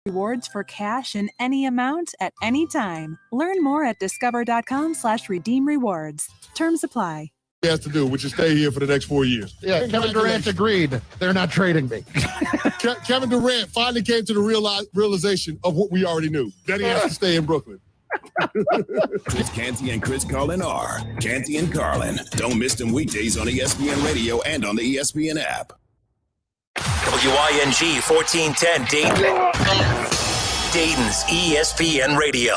Rewards for cash in any amount at any time. Learn more at discover.com/redeem rewards. Terms apply. He has to do, which is stay here for the next 4 years. Yeah, Kevin Durant agreed. They're not trading me. Kevin Durant finally came to the realization of what we already knew, that he has to stay in Brooklyn. Chris Canty and Chris Carlin are Canty and Carlin. Don't miss them weekdays on ESPN Radio and on the ESPN app. WING 1410 Dayton. Dayton's ESPN Radio.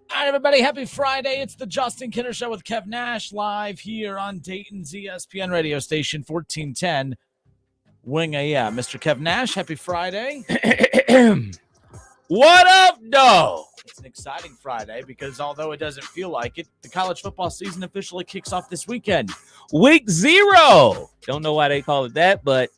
All right, everybody, happy Friday. It's the Justin Kinner Show with Kev Nash live here on Dayton's ESPN radio station, 1410 Wing AM. Mr. Kev Nash, happy Friday. What up, though? It's an exciting Friday because although it doesn't feel like it, the college football season officially kicks off this weekend. Week 0. Don't know why they call it that, but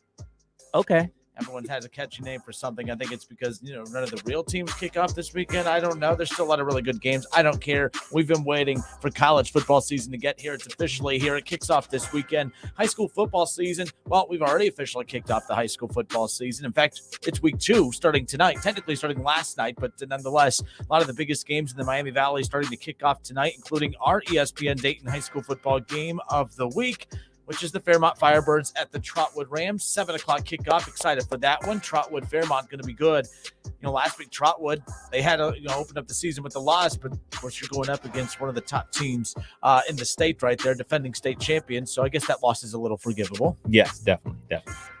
okay. Everyone has a catchy name for something. I think it's because, none of the real teams kick off this weekend. I don't know. There's still a lot of really good games. I don't care. We've been waiting for college football season to get here. It's officially here. It kicks off this weekend. High school football season, well, we've already officially kicked off the high school football season. In fact, it's week 2 starting tonight, technically starting last night, but nonetheless, a lot of the biggest games in the Miami Valley starting to kick off tonight, including our ESPN Dayton high school football game of the week, which is the Fairmont Firebirds at the Trotwood Rams. 7 o'clock kickoff. Excited for that one. Trotwood, Fairmont going to be good. Last week, Trotwood, they had opened up the season with the loss, but of course you're going up against one of the top teams in the state right there, defending state champions. So I guess that loss is a little forgivable. Yes, definitely.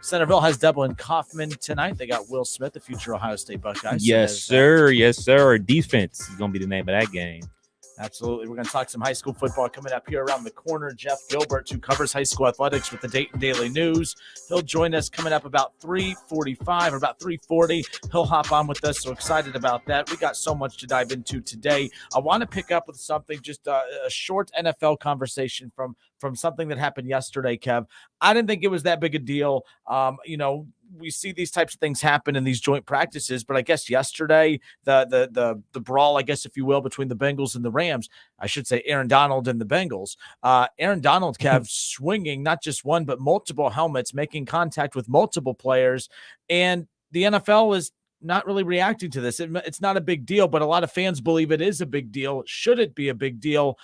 Centerville has Dublin Kaufman tonight. They got Will Smith, the future Ohio State Buckeyes. Yes, sir. Yes, sir. Defense is going to be the name of that game. Absolutely. We're going to talk some high school football coming up here around the corner. Jeff Gilbert, who covers high school athletics with the Dayton Daily News. He'll join us coming up about 3:45 or about 3:40. He'll hop on with us. So excited about that. We got so much to dive into today. I want to pick up with something, just a short NFL conversation from something that happened yesterday, Kev. I didn't think it was that big a deal. We see these types of things happen in these joint practices, but I guess yesterday, the brawl, I guess, if you will, between the Bengals and the Rams, I should say Aaron Donald and the Bengals. Aaron Donald, Kev, swinging not just one, but multiple helmets, making contact with multiple players, and the NFL is not really reacting to this. It's not a big deal, but a lot of fans believe it is a big deal. Should it be a big deal?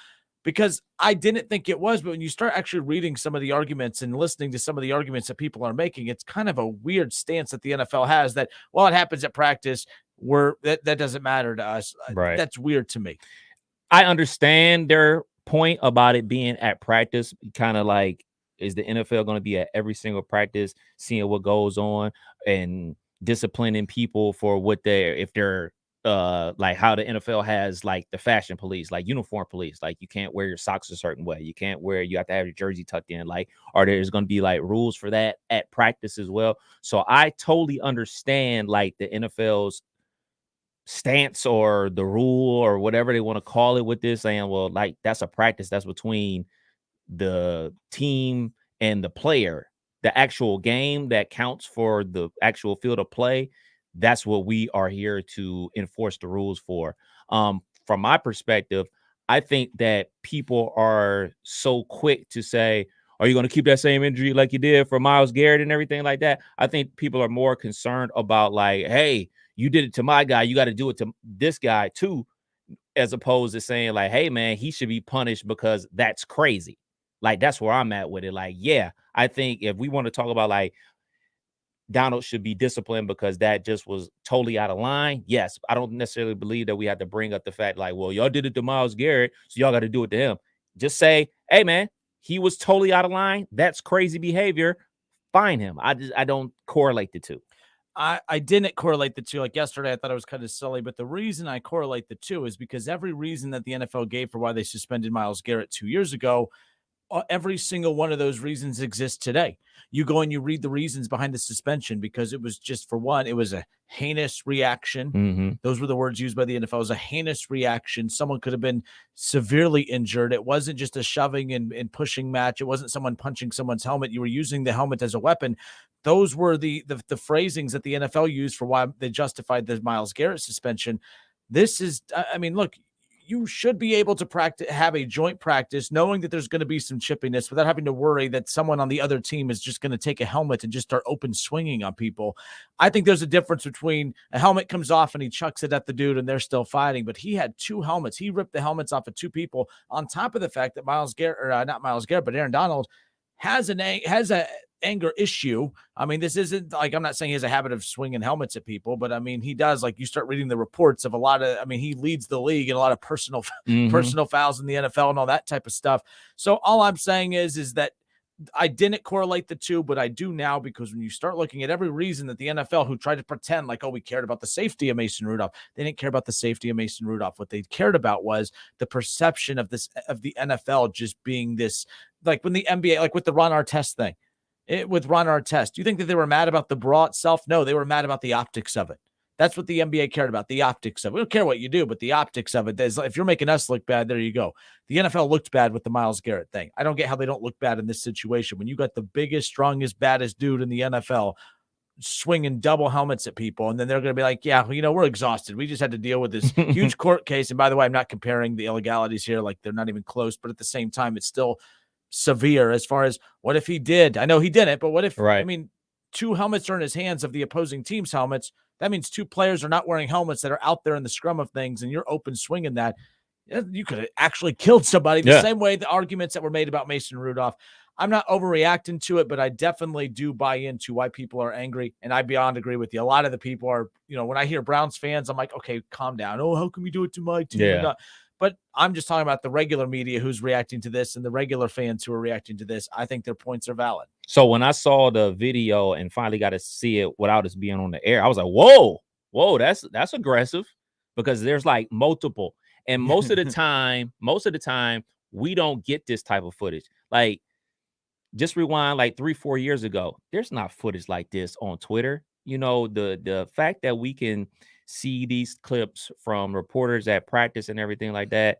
Because I didn't think it was, but when you start actually reading some of the arguments and listening to some of the arguments that people are making, it's kind of a weird stance that the NFL has that, well, it happens at practice. That doesn't matter to us. Right. That's weird to me. I understand their point about it being at practice, kind of like, is the NFL going to be at every single practice, seeing what goes on and disciplining people for if they're like how the NFL has like the fashion police, like uniform police, like you can't wear your socks a certain way. You have to have your jersey tucked in. Like, are there's going to be like rules for that at practice as well? So I totally understand like the NFL's stance or the rule or whatever they want to call it with this, saying, well, like that's a practice that's between the team and the player. The actual game that counts for the actual field of play, that's what we are here to enforce the rules for. From my perspective, I think that people are so quick to say, are you going to keep that same injury like you did for Myles Garrett and everything like that? I think people are more concerned about like, hey, you did it to my guy, you got to do it to this guy too, as opposed to saying like, hey, man, he should be punished because that's crazy. Like, that's where I'm at with it. Like, yeah, I think if we want to talk about like, Donald should be disciplined because that just was totally out of line. Yes, I don't necessarily believe that we have to bring up the fact like, well, y'all did it to Myles Garrett, so y'all got to do it to him. Just say, hey, man, he was totally out of line. That's crazy behavior. Fine him. I don't correlate the two. I didn't correlate the two. Like yesterday, I thought it was kind of silly, but the reason I correlate the two is because every reason that the NFL gave for why they suspended Myles Garrett 2 years ago, every single one of those reasons exists today. You go and you read the reasons behind the suspension because it was just, for one, it was a heinous reaction. Mm-hmm. Those were the words used by the NFL. It was a heinous reaction. Someone could have been severely injured. It wasn't just a shoving and pushing match. It wasn't someone punching someone's helmet. You were using the helmet as a weapon. Those were the phrasings that the NFL used for why they justified the Myles Garrett suspension. This is, I mean, look, you should be able to have a joint practice, knowing that there's going to be some chippiness without having to worry that someone on the other team is just going to take a helmet and just start open swinging on people. I think there's a difference between a helmet comes off and he chucks it at the dude and they're still fighting, but he had 2 helmets. He ripped the helmets off of 2 people, on top of the fact that Aaron Donald has a anger issue. I mean, this isn't like, I'm not saying he has a habit of swinging helmets at people, but I mean, he does. Like, you start reading the reports of a lot of, I mean, he leads the league in a lot of personal fouls in the NFL and all that type of stuff. So all I'm saying is that I didn't correlate the two, but I do now, because when you start looking at every reason that the NFL, who tried to pretend like, oh, we cared about the safety of Mason Rudolph, they didn't care about the safety of Mason Rudolph. What they cared about was the perception of the NFL just being this, like when the NBA, like with the Ron Artest thing, with Ron Artest, do you think that they were mad about the brawl itself? No, they were mad about the optics of it. That's what the NBA cared about, the optics of it. We don't care what you do, but the optics of it. If you're making us look bad, there you go. The NFL looked bad with the Myles Garrett thing. I don't get how they don't look bad in this situation. When you got the biggest, strongest, baddest dude in the NFL swinging double helmets at people, and then they're going to be like, yeah, well, we're exhausted. We just had to deal with this huge court case. And by the way, I'm not comparing the illegalities here. Like, they're not even close, but at the same time, it's still severe as far as what if he did? I know he didn't, but what if, right. I mean, 2 helmets are in his hands of the opposing team's helmets. That means 2 players are not wearing helmets that are out there in the scrum of things, and you're open swinging that. You could have actually killed somebody the same way the arguments that were made about Mason Rudolph. I'm not overreacting to it, but I definitely do buy into why people are angry, and I beyond agree with you. A lot of the people are, when I hear Browns fans, I'm like, okay, calm down. Oh, how can we do it to my team? Yeah. But I'm just talking about the regular media who's reacting to this and the regular fans who are reacting to this. I think their points are valid. So when I saw the video and finally got to see it without us being on the air, I was like, whoa, that's aggressive, because there's like multiple. And most of the time, we don't get this type of footage. Like, just rewind like 3-4 years ago, there's not footage like this on Twitter. The fact that we can see these clips from reporters at practice and everything like that,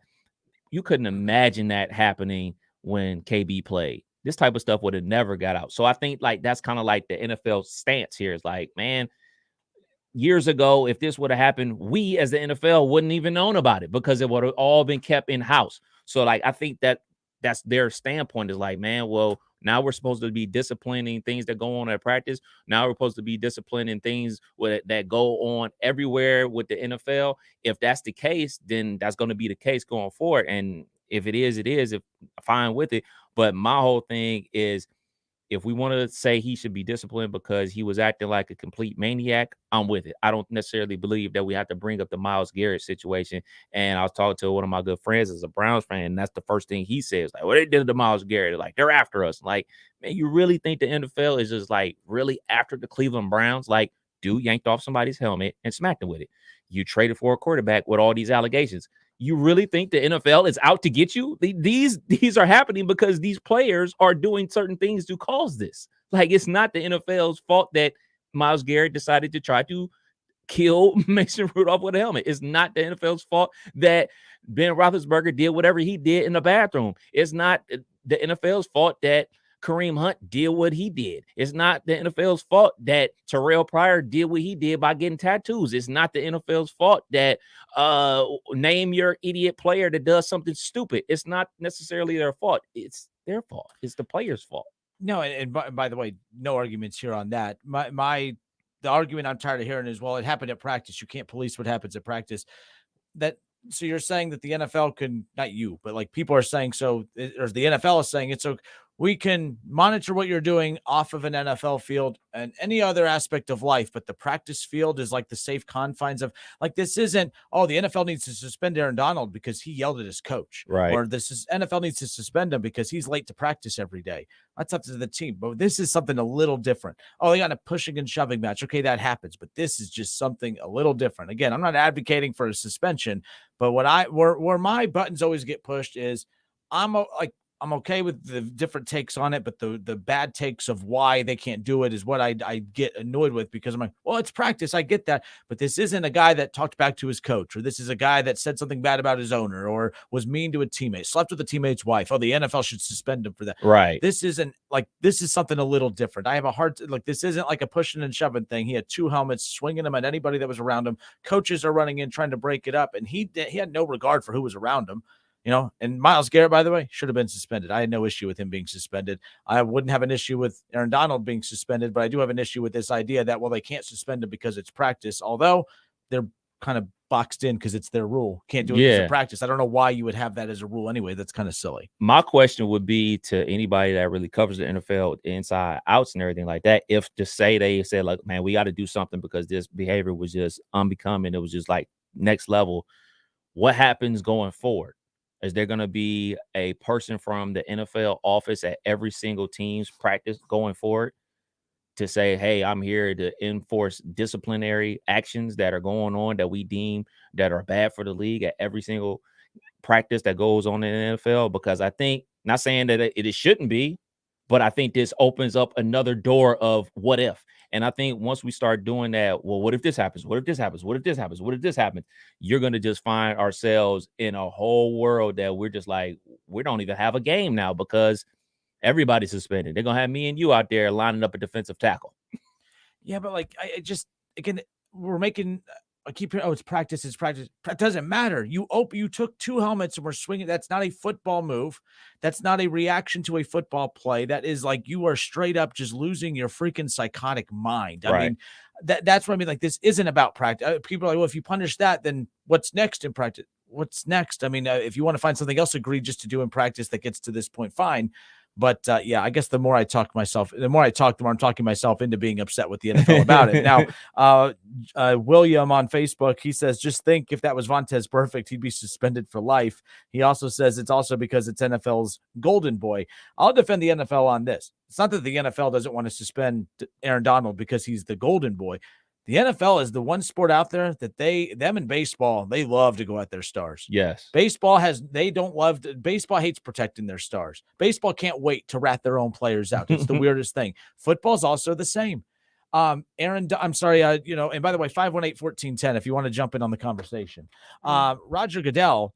you couldn't imagine that happening when KB played. This type of stuff would have never got out. So I think like that's kind of like the NFL stance here. Is like, man, years ago, if this would have happened, we as the NFL wouldn't even known about it, because it would have all been kept in house. So like, I think that's their standpoint, is like, man, well, now we're supposed to be disciplining things that go on at practice. Now we're supposed to be disciplining things that go on everywhere with the NFL. If that's the case, then that's going to be the case going forward. And if it is, if fine with it. But my whole thing is, if we want to say he should be disciplined because he was acting like a complete maniac, I'm with it. I don't necessarily believe that we have to bring up the Myles Garrett situation. And I was talking to one of my good friends as a Browns fan, and that's the first thing he says, like, well, they did to Myles Garrett. Like, they're after us. Like, man, you really think the NFL is just like really after the Cleveland Browns? Like, dude yanked off somebody's helmet and smacked him with it. You traded for a quarterback with all these allegations. You really think the NFL is out to get you? These are happening because these players are doing certain things to cause this. Like, it's not the NFL's fault that Myles Garrett decided to try to kill Mason Rudolph with a helmet. It's not the NFL's fault that Ben Roethlisberger did whatever he did in the bathroom. It's not the NFL's fault that Kareem Hunt did what he did. It's not the NFL's fault that Terrell Pryor did what he did by getting tattoos. It's not the NFL's fault that name your idiot player that does something stupid. It's not necessarily their fault. It's their fault. It's the player's fault. No, and by the way, no arguments here on that. The argument I'm tired of hearing is, well, it happened at practice. You can't police what happens at practice. So you're saying that the NFL can, not you, but like people are saying, so, or the NFL is saying it's okay. We can monitor what you're doing off of an NFL field and any other aspect of life, but the practice field is like the safe confines of, like, this isn't, oh, the NFL needs to suspend Aaron Donald because he yelled at his coach, right? Or NFL needs to suspend him because he's late to practice every day. That's up to the team, but this is something a little different. Oh, they got a pushing and shoving match. Okay, that happens, but this is just something a little different. Again, I'm not advocating for a suspension, but where my buttons always get pushed is, I'm okay with the different takes on it, but the bad takes of why they can't do it is what I get annoyed with, because I'm like, well, it's practice. I get that. But this isn't a guy that talked back to his coach, or this is a guy that said something bad about his owner, or was mean to a teammate, slept with a teammate's wife. Oh, the NFL should suspend him for that. Right. This isn't like, this is something a little different. I have a hard like, this isn't like a pushing and shoving thing. He had 2 helmets, swinging them at anybody that was around him. Coaches are running in trying to break it up, and he had no regard for who was around him. And Myles Garrett, by the way, should have been suspended. I had no issue with him being suspended. I wouldn't have an issue with Aaron Donald being suspended, but I do have an issue with this idea that, well, they can't suspend him because it's practice, although they're kind of boxed in because it's their rule. Can't do it because of practice. I don't know why you would have that as a rule anyway. That's kind of silly. My question would be to anybody that really covers the NFL inside, outs, and everything like that. If to say they said, like, man, we got to do something because this behavior was just unbecoming. It was just like next level. What happens going forward? Is there going to be a person from the NFL office at every single team's practice going forward to say, hey, I'm here to enforce disciplinary actions that are going on that we deem that are bad for the league at every single practice that goes on in the NFL? Because I think, not saying that it shouldn't be, but I think this opens up another door of what if. And I think once we start doing that, well, what if this happens? What if this happens? What if this happens? What if this happens? You're going to just find ourselves in a whole world that we're just like, we don't even have a game now because everybody's suspended. They're going to have me and you out there lining up a defensive tackle. Yeah, but like, I just, again, we're making, I keep hearing, oh, it's practice. It doesn't matter. You took 2 helmets and we're swinging. That's not a football move. That's not a reaction to a football play. That is like, you are straight up just losing your freaking psychotic mind. I mean, that's what I mean. Like, this isn't about practice. People are like, well, if you punish that, then what's next in practice? What's next? I mean, if you want to find something else egregious to do in practice that gets to this point, fine. But yeah, I guess the more I talk, the more I'm talking myself into being upset with the NFL about it. Now, William on Facebook, he says, just think if that was Vontaze Perfect, he'd be suspended for life. He also says it's also because it's NFL's golden boy. I'll defend the NFL on this. It's not that the NFL doesn't want to suspend Aaron Donald because he's the golden boy. The NFL is the one sport out there that them in baseball, they love to go at their stars. Yes. Baseball hates protecting their stars. Baseball can't wait to rat their own players out. It's the weirdest thing. Football's also the same. Aaron, I'm sorry, and by the way, 518-1410, if you want to jump in on the conversation. Roger Goodell,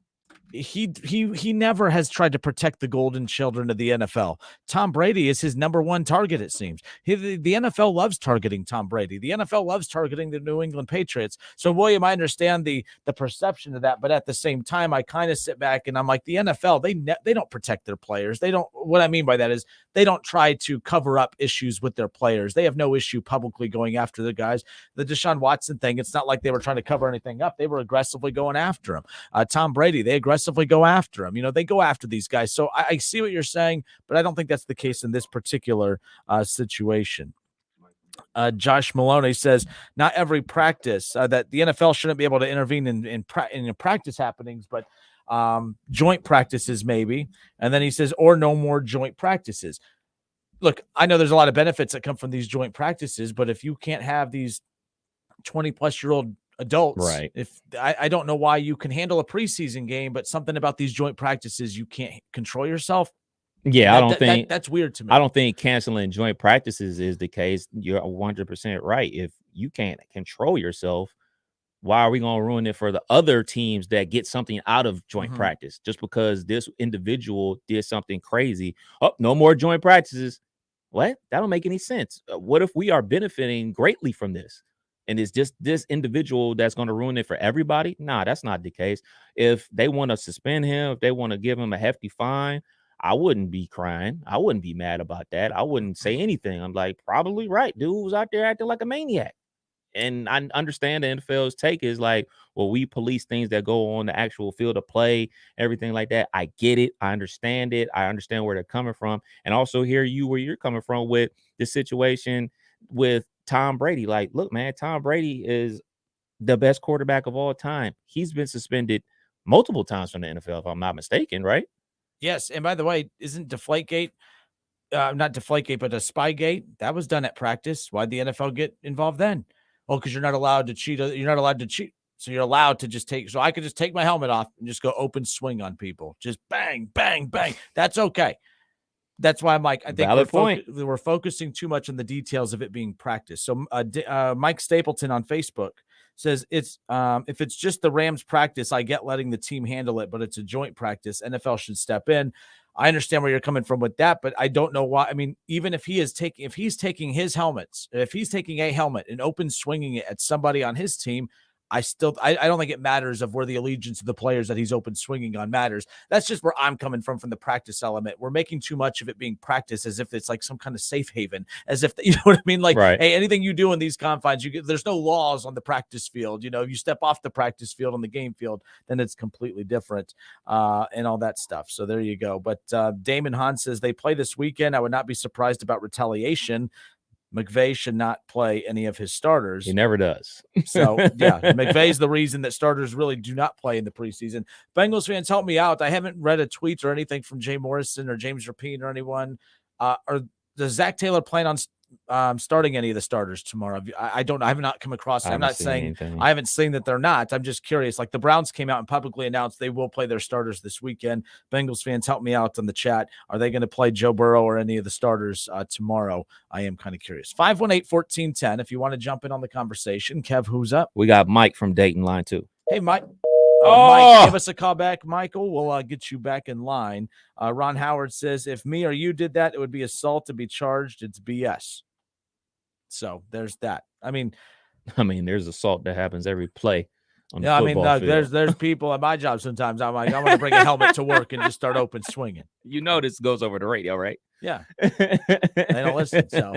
he never has tried to protect the golden children of the NFL. Tom Brady is his number one target, it seems. The NFL loves targeting Tom Brady. The NFL loves targeting the New England Patriots. So, William, I understand the perception of that, but at the same time, I kind of sit back and I'm like, the NFL, they don't protect their players. They don't. What I mean by that is they don't try to cover up issues with their players. They have no issue publicly going after the guys. The Deshaun Watson thing, it's not like they were trying to cover anything up. They were aggressively going after him. Tom Brady, they aggressively go after him. They go after these guys. So I see what you're saying, but I don't think that's the case in this particular situation. Josh Maloney says not every practice that the NFL shouldn't be able to intervene in practice happenings, but joint practices maybe. And then he says, or no more joint practices. Look, I know there's a lot of benefits that come from these joint practices, but if you can't have these 20-plus-year-old adults, right? If I don't know why you can handle a preseason game, but something about these joint practices, you can't control yourself. Yeah, I don't think that's weird to me. I don't think canceling joint practices is the case. You're 100% right. If you can't control yourself, why are we going to ruin it for the other teams that get something out of joint practice just because this individual did something crazy? Oh, no more joint practices. What? That don't make any sense. What if we are benefiting greatly from this? And it's just this individual that's going to ruin it for everybody? Nah, that's not the case. If they want to suspend him, if they want to give him a hefty fine, I wouldn't be crying. I wouldn't be mad about that. I wouldn't say anything. I'm like, probably right. Dude was out there acting like a maniac. And I understand the NFL's take is like, well, we police things that go on the actual field of play, everything like that. I get it. I understand it. I understand where they're coming from. And also hear you where you're coming from with this situation with Tom Brady. Like, look, man, Tom Brady is the best quarterback of all time. He's been suspended multiple times from the NFL, if I'm not mistaken, right? Yes. And by the way, isn't Deflategate, not Deflategate, but a Spygate, that was done at practice? Why'd the NFL get involved then? Oh, because you're not allowed to cheat. You're not allowed to cheat. So you're allowed to just take. So I could just take my helmet off and just go open swing on people. Just bang, bang, bang. That's okay. That's why I'm like, I think we're focusing too much on the details of it being practice. So Mike Stapleton on Facebook says it's if it's just the Rams practice, I get letting the team handle it, but it's a joint practice. NFL should step in. I understand where you're coming from with that, but I don't know why. I mean, even if he's taking his helmets, if he's taking a helmet and open swinging it at somebody on his team, I don't think it matters of where the allegiance of the players that he's open swinging on matters. That's just where I'm coming from the practice element. We're making too much of it being practice as if it's like some kind of safe haven, as if, you know what I mean? Like, right. Hey, anything you do in these confines, there's no laws on the practice field. You know, if you step off the practice field on the game field, then it's completely different and all that stuff. So there you go. But Damon Hahn says they play this weekend. I would not be surprised about retaliation. McVay should not play any of his starters. He never does. So, yeah, McVay's the reason that starters really do not play in the preseason. Bengals fans, help me out. I haven't read a tweet or anything from Jay Morrison or James Rapine or anyone. Or does Zach Taylor plan on starting any of the starters tomorrow? I don't know. I have not come across it. I'm not saying anything. I haven't seen that they're not. I'm just curious. Like the Browns came out and publicly announced they will play their starters this weekend. Bengals fans, help me out on the chat. Are they going to play Joe Burrow or any of the starters tomorrow? I am kind of curious. 518-1410 if you want to jump in on the conversation. Kev, who's up? We got Mike from Dayton line 2. Hey, Mike. Mike, give us a call back, Michael. We'll get you back in line. Ron Howard says, if me or you did that, it would be assault to be charged. It's BS. So there's that. I mean, there's assault that happens every play on the football field. There's people at my job sometimes. I'm like, I'm going to bring a helmet to work and just start open swinging. You know this goes over the radio, right? Yeah. They don't listen, so.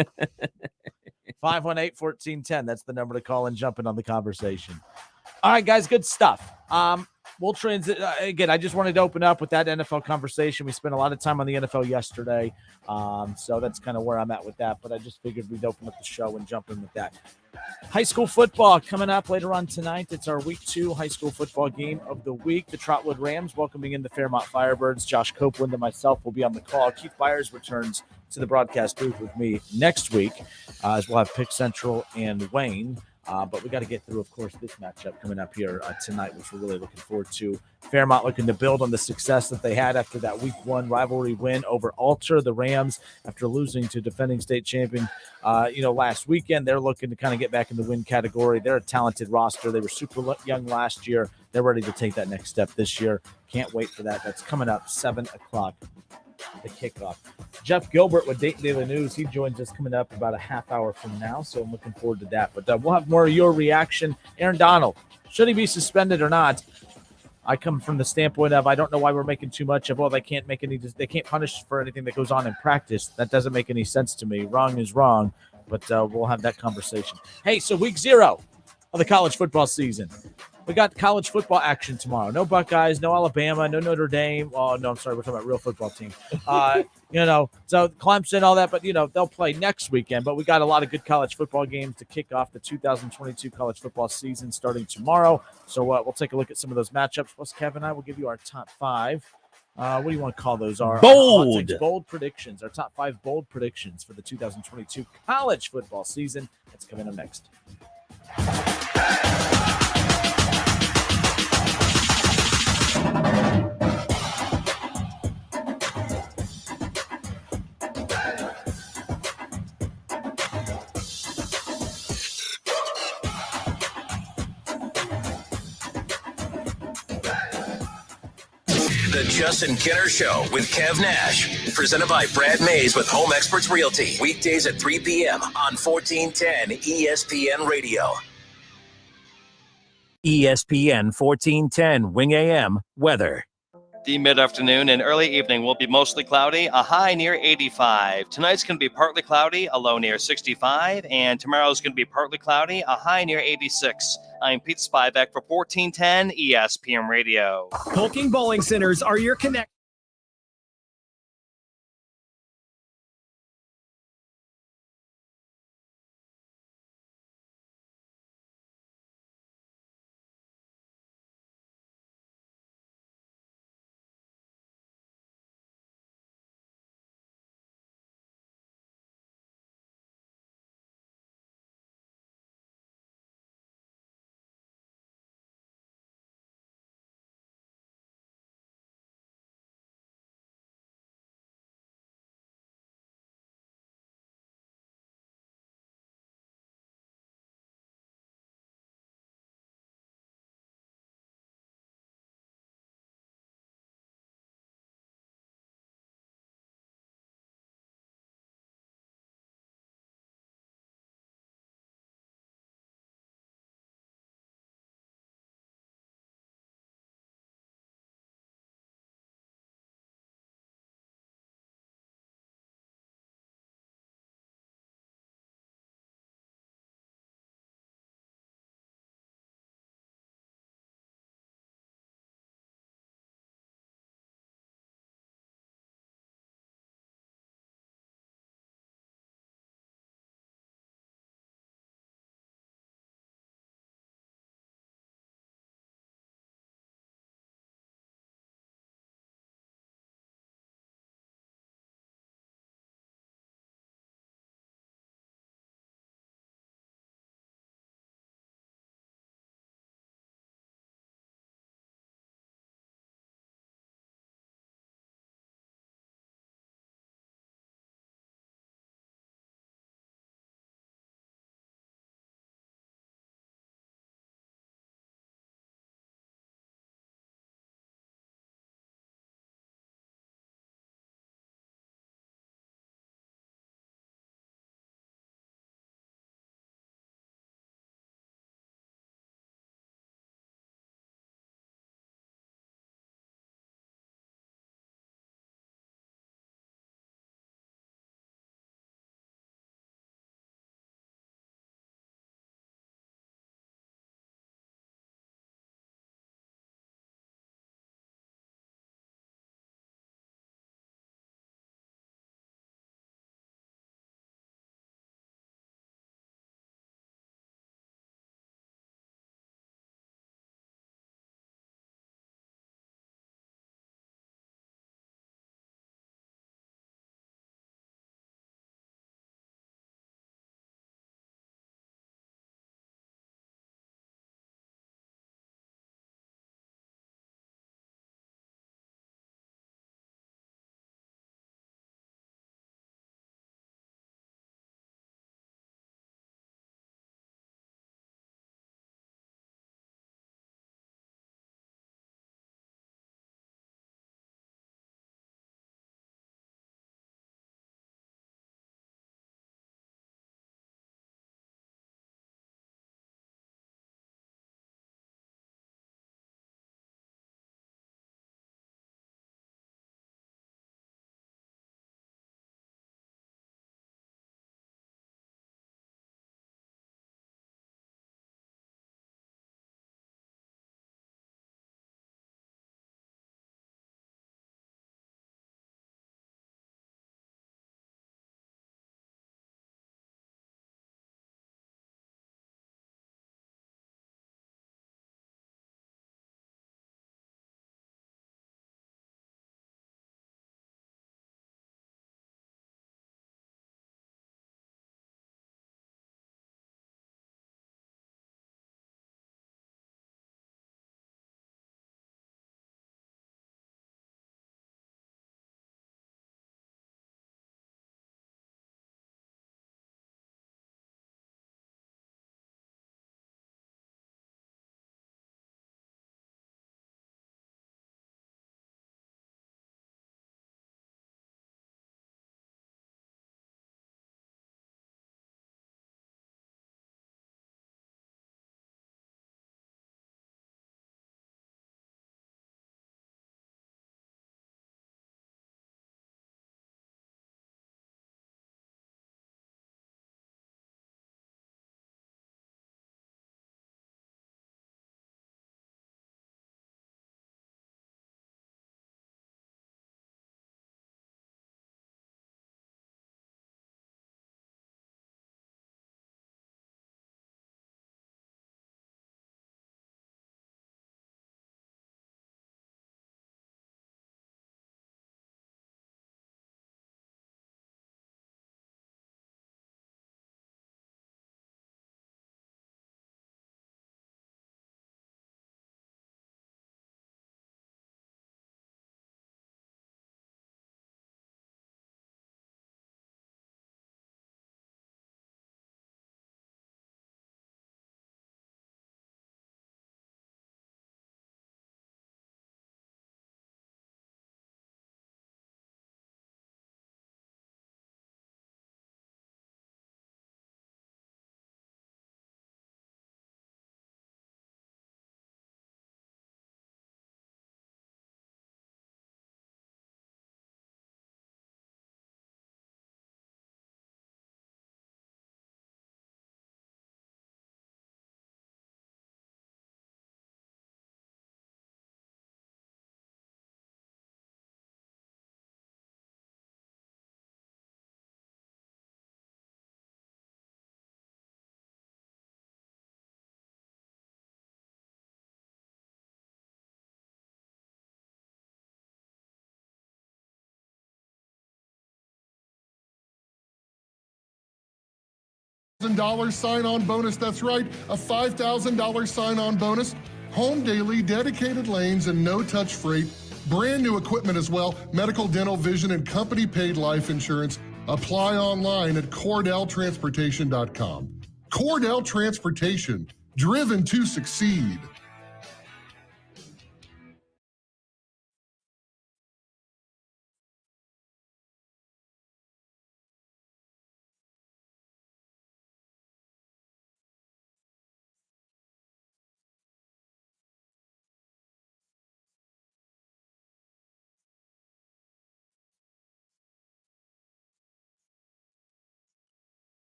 518-1410. That's the number to call and jump in on the conversation. All right, guys, good stuff. We'll transit again. I just wanted to open up with that NFL conversation. We spent a lot of time on the NFL yesterday, so that's kind of where I'm at with that. But I just figured we'd open up the show and jump in with that. High school football coming up later on tonight. It's our week 2 high school football game of the week. The Trotwood Rams welcoming in the Fairmont Firebirds. Josh Copeland and myself will be on the call. Keith Byers returns to the broadcast booth with me next week, as we'll have Pick Central and Wayne. But we got to get through, of course, this matchup coming up here tonight, which we're really looking forward to. Fairmont looking to build on the success that they had after that week 1 rivalry win over Alter. The Rams, after losing to defending state champion, last weekend, they're looking to kind of get back in the win category. They're a talented roster. They were super young last year. They're ready to take that next step this year. Can't wait for that. That's coming up 7 o'clock. The kickoff. Jeff Gilbert with Dayton Daily News. He joins us coming up about a half hour from now, so I'm looking forward to that. But we'll have more of your reaction. Aaron Donald, should he be suspended or not? I come from the standpoint of I don't know why we're making too much of. Well, they can't punish for anything that goes on in practice. That doesn't make any sense to me. Wrong is wrong, but we'll have that conversation. Hey, so week 0 of the college football season. We got college football action tomorrow. No Buckeyes, no Alabama, no Notre Dame. Oh, no, I'm sorry. We're talking about real football team. So Clemson, all that. But, they'll play next weekend. But we got a lot of good college football games to kick off the 2022 college football season starting tomorrow. So we'll take a look at some of those matchups. Plus, Kevin and I will give you our top 5. What do you want to call those? Our bold predictions. Our top 5 bold predictions for the 2022 college football season. That's coming up next. The Justin Kinner Show with Kev Nash. Presented by Brad Mays with Home Experts Realty. Weekdays at 3 p.m. on 1410 ESPN Radio. ESPN 1410 Wing AM weather. The mid-afternoon and early evening will be mostly cloudy, a high near 85. Tonight's going to be partly cloudy, a low near 65. And tomorrow's going to be partly cloudy, a high near 86. I'm Pete Spivak for 1410 ESPN Radio. Colking Bowling Centers are your connect. $1,000 sign-on bonus. That's right, a $5,000 sign-on bonus. Home daily, dedicated lanes, and no-touch freight. Brand new equipment as well. Medical, dental, vision, and company-paid life insurance. Apply online at CordellTransportation.com. Cordell Transportation, driven to succeed.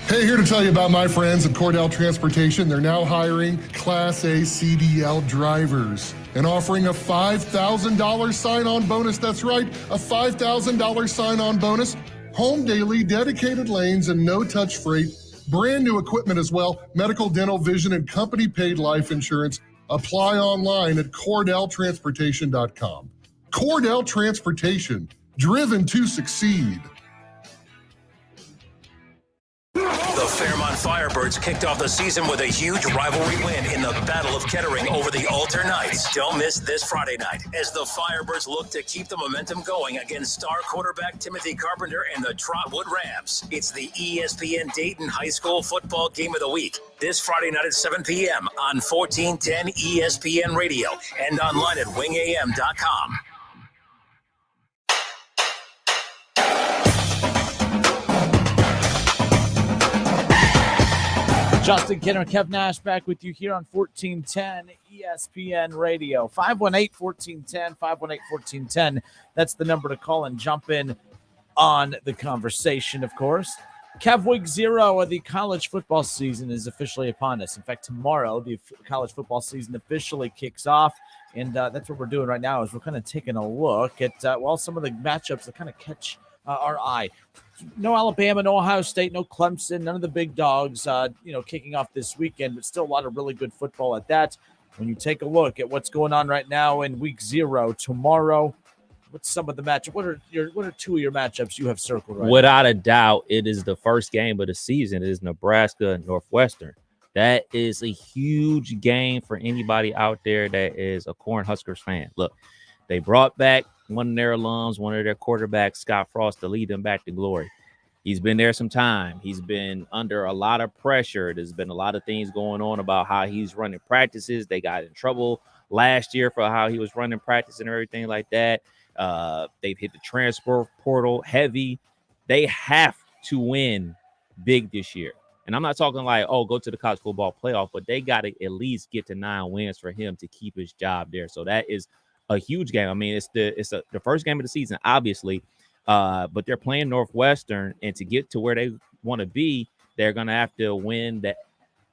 Hey, here to tell you about my friends at Cordell Transportation. They're now hiring Class A CDL drivers and offering a $5,000 sign-on bonus. That's right, a $5,000 sign-on bonus. Home daily, dedicated lanes, and no-touch freight. Brand new equipment as well. Medical, dental, vision, and company-paid life insurance. Apply online at CordellTransportation.com. Cordell Transportation, driven to succeed. The Fairmont Firebirds kicked off the season with a huge rivalry win in the Battle of Kettering over the Alter Knights. Don't miss this Friday night as the Firebirds look to keep the momentum going against star quarterback Timothy Carpenter and the Trotwood Rams. It's the ESPN Dayton High School Football Game of the Week this Friday night at 7 p.m. on 1410 ESPN Radio and online at wingam.com. Justin Kinner, Kev Nash back with you here on 1410 ESPN Radio. 518-1410, 518-1410. That's the number to call and jump in on the conversation, of course. Kev, week 0 of the college football season is officially upon us. In fact, tomorrow, the college football season officially kicks off. And that's what we're doing right now is we're kind of taking a look at, some of the matchups that kind of catch our eye. No Alabama, no Ohio State, no Clemson, none of the big dogs, kicking off this weekend, but still a lot of really good football at that. When you take a look at what's going on right now in week 0 tomorrow, what's some of the matchup? What are 2 of your matchups you have circled right Without a doubt, it is the first game of the season. It is Nebraska and Northwestern. That is a huge game for anybody out there that is a Cornhuskers fan. Look, they brought back one of their alums, one of their quarterbacks, Scott Frost, to lead them back to glory. He's been there some time. He's been under a lot of pressure. There's been a lot of things going on about how he's running practices. They got in trouble last year for how he was running practice and everything like that. They've hit the transfer portal heavy. They have to win big this year. And I'm not talking like, go to the college football playoff, but they got to at least get to 9 wins for him to keep his job there. So that is a huge game. I mean, it's the first game of the season, obviously, but they're playing Northwestern, and to get to where they want to be, they're going to have to win that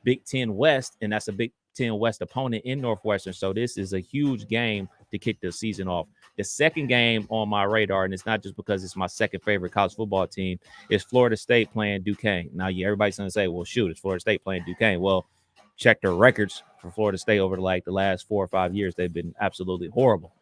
Big Ten West, and that's a Big Ten West opponent in Northwestern. So this is a huge game to kick the season off. The second game on my radar, and it's not just because it's my second favorite college football team, is Florida State playing Duquesne. Now, everybody's going to say, well, shoot, it's Florida State playing Duquesne. Well, check their records for Florida State over the last 4 or 5 years. They've been absolutely horrible.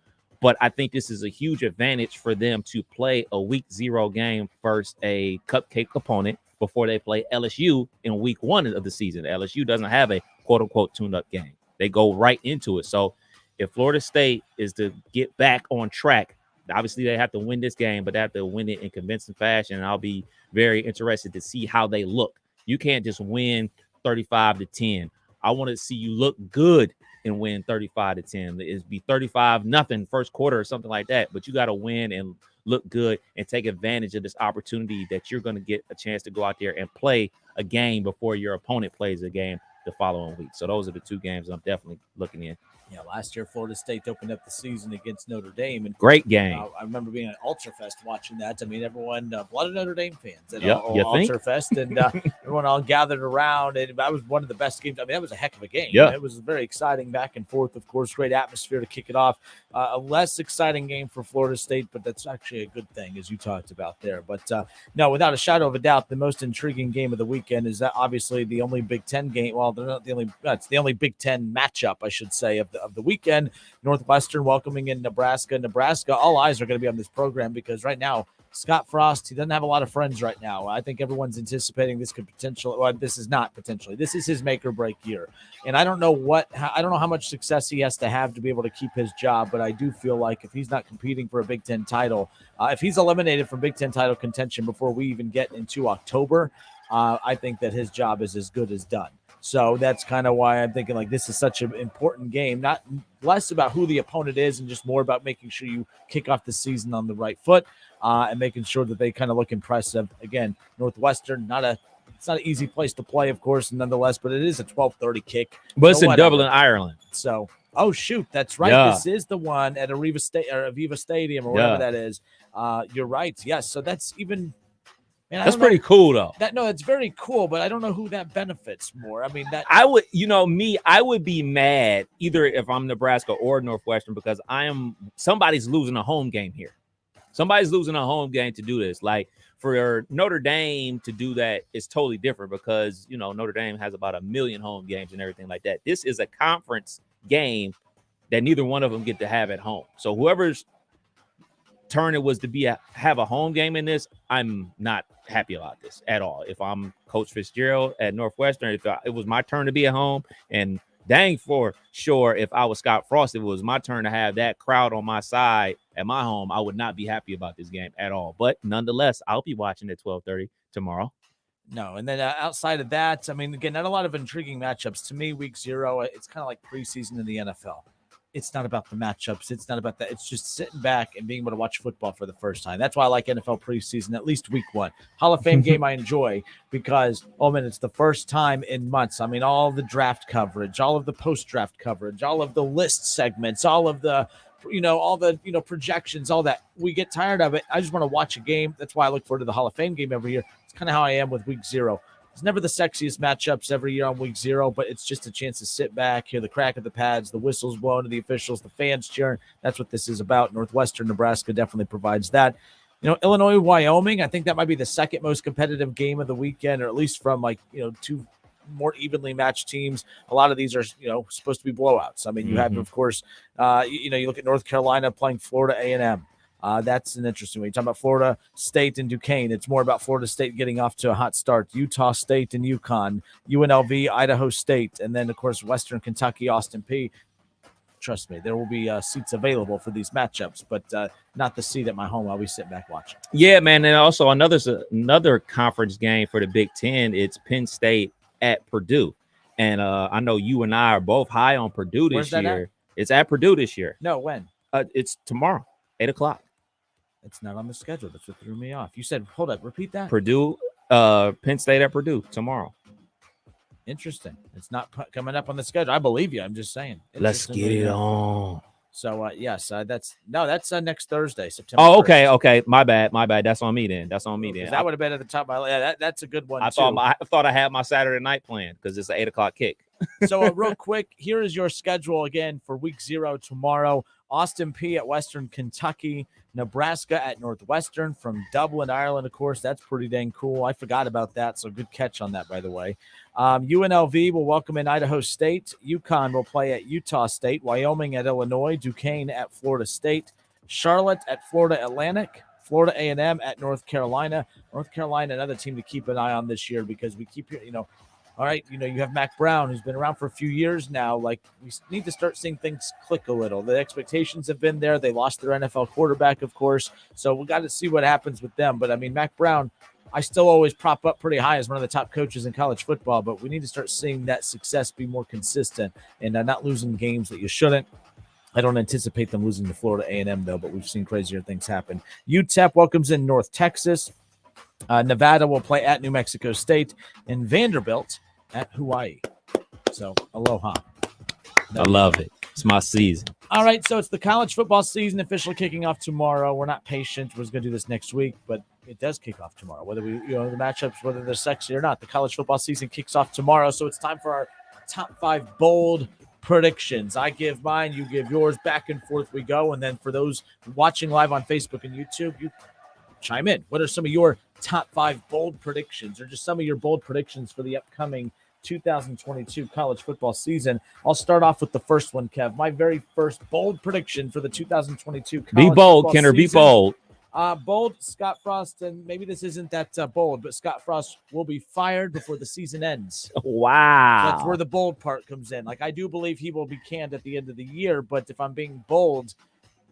But I think this is a huge advantage for them to play a week 0 game versus a cupcake opponent before they play LSU in week 1 of the season. LSU doesn't have a quote-unquote tune-up game. They go right into it. So if Florida State is to get back on track, obviously they have to win this game, but they have to win it in convincing fashion. And I'll be very interested to see how they look. You can't just win 35-10. I want to see you look good and win 35-10. It'd be 35-0 first quarter or something like that. But you got to win and look good and take advantage of this opportunity that you're going to get a chance to go out there and play a game before your opponent plays a game the following week. So those are the 2 games I'm definitely looking in. Yeah, last year Florida State opened up the season against Notre Dame, and great game. I remember being at Ultrafest watching that. I mean, everyone, a lot of Notre Dame fans at Ultrafest, and everyone all gathered around, and that was one of the best games. I mean, that was a heck of a game. Yeah, it was very exciting back and forth. Of course, great atmosphere to kick it off. A less exciting game for Florida State, but that's actually a good thing, as you talked about there. But no, without a shadow of a doubt, the most intriguing game of the weekend is that obviously the only Big Ten game. Well, they're not the only. It's the only Big Ten matchup, I should say, of of the weekend. Northwestern welcoming in Nebraska. Nebraska, all eyes are going to be on this program because right now, Scott Frost, he doesn't have a lot of friends right now. I think everyone's anticipating this could potentially, well, this is not potentially. This is his make or break year. And I don't know how much success he has to have to be able to keep his job, but I do feel like if he's not competing for a Big Ten title, if he's eliminated from Big Ten title contention before we even get into October, I think that his job is as good as done. So that's kind of why I'm thinking like this is such an important game, not less about who the opponent is and just more about making sure you kick off the season on the right foot and making sure that they kind of look impressive. Again, Northwestern, it's not an easy place to play, of course, nonetheless, but it is a 12:30 kick. But it's in Dublin, Ireland. So, oh, shoot, that's right. Yeah. This is the one at Aviva Stadium or whatever that is. You're right. Yes, so that's even – that's pretty cool, though. It's very cool, but I don't know who that benefits more. I mean, that I would, I would be mad either if I'm Nebraska or Northwestern because somebody's losing a home game here. Somebody's losing a home game to do this. Like for Notre Dame to do that is totally different because, Notre Dame has about 1 million home games and everything like that. This is a conference game that neither one of them get to have at home. So whoever's turn it was to have a home game in this, I'm not happy about this at all. If I'm Coach Fitzgerald at Northwestern, if it was my turn to be at home, and dang for sure, if I was Scott Frost, if it was my turn to have that crowd on my side at my home, I would not be happy about this game at all. But nonetheless, I'll be watching at 12:30 tomorrow. No, and then outside of that, I mean, again, not a lot of intriguing matchups. To me, week 0, it's kind of like preseason in the NFL. It's not about the matchups. It's not about that. It's just sitting back and being able to watch football for the first time. That's why I like NFL preseason, at least week 1. Hall of Fame game I enjoy because, it's the first time in months. I mean, all the draft coverage, all of the post-draft coverage, all of the list segments, all of the, projections, all that. We get tired of it. I just want to watch a game. That's why I look forward to the Hall of Fame game every year. It's kind of how I am with week 0. It's never the sexiest matchups every year on week 0, but it's just a chance to sit back, hear the crack of the pads, the whistles blowing to the officials, the fans cheering. That's what this is about. Northwestern Nebraska definitely provides that. Illinois, Wyoming, I think that might be the second most competitive game of the weekend, or at least from two more evenly matched teams. A lot of these are, supposed to be blowouts. I mean, you have, of course, you look at North Carolina playing Florida A&M. That's an interesting one. You're talking about Florida State and Duquesne. It's more about Florida State getting off to a hot start. Utah State and UConn, UNLV, Idaho State, and then, of course, Western Kentucky, Austin Peay. Trust me, there will be seats available for these matchups, but not the seat at my home. I'll be sitting back watching. Yeah, man, and also another conference game for the Big Ten. It's Penn State at Purdue, and I know you and I are both high on Purdue this year. It's at Purdue this year. No, when? It's tomorrow, 8:00. It's not on the schedule. That's what threw me off. You said, hold up, repeat that. Purdue, Penn State at Purdue tomorrow. Interesting. It's not coming up on the schedule. I believe you. I'm just saying. Let's get it on. So, yes, that's next Thursday, September. Oh, 1st. okay. My bad. That's on me then. That would have been at the top of my list. Yeah, that's a good one, I thought I had my Saturday night planned because it's an 8:00 kick. So, real quick, here is your schedule again for week 0 tomorrow. Austin Peay at Western Kentucky, Nebraska at Northwestern from Dublin, Ireland, of course. That's pretty dang cool. I forgot about that, so good catch on that, by the way. UNLV will welcome in Idaho State. UConn will play at Utah State. Wyoming at Illinois. Duquesne at Florida State. Charlotte at Florida Atlantic. Florida A&M at North Carolina. North Carolina, another team to keep an eye on this year because we keep hearing, all right, you have Mac Brown, who's been around for a few years now. Like, we need to start seeing things click a little. The expectations have been there. They lost their NFL quarterback, of course. So we got to see what happens with them. But, I mean, Mac Brown, I still always prop up pretty high as one of the top coaches in college football. But we need to start seeing that success be more consistent and not losing games that you shouldn't. I don't anticipate them losing to Florida A&M, though, but we've seen crazier things happen. UTEP welcomes in North Texas. Nevada will play at New Mexico State, and Vanderbilt at Hawaii. So, aloha. I love it. It's my season. All right, so it's the college football season officially kicking off tomorrow. We're not patient. We're going to do this next week, but it does kick off tomorrow. Whether the matchups, whether they're sexy or not, the college football season kicks off tomorrow. So it's time for our top 5 bold predictions. I give mine, you give yours, back and forth we go. And then for those watching live on Facebook and YouTube, you chime in. What are some of your top 5 bold predictions, or just some of your bold predictions for the upcoming 2022 college football season. I'll start off with the first one, Kev. My very first bold prediction for the 2022 college Be bold, football Kenner. Be season. bold. Bold, Scott Frost, and maybe this isn't that bold, but Scott Frost will be fired before the season ends. Wow. That's where the bold part comes in. Like, I do believe he will be canned at the end of the year, but if I'm being bold,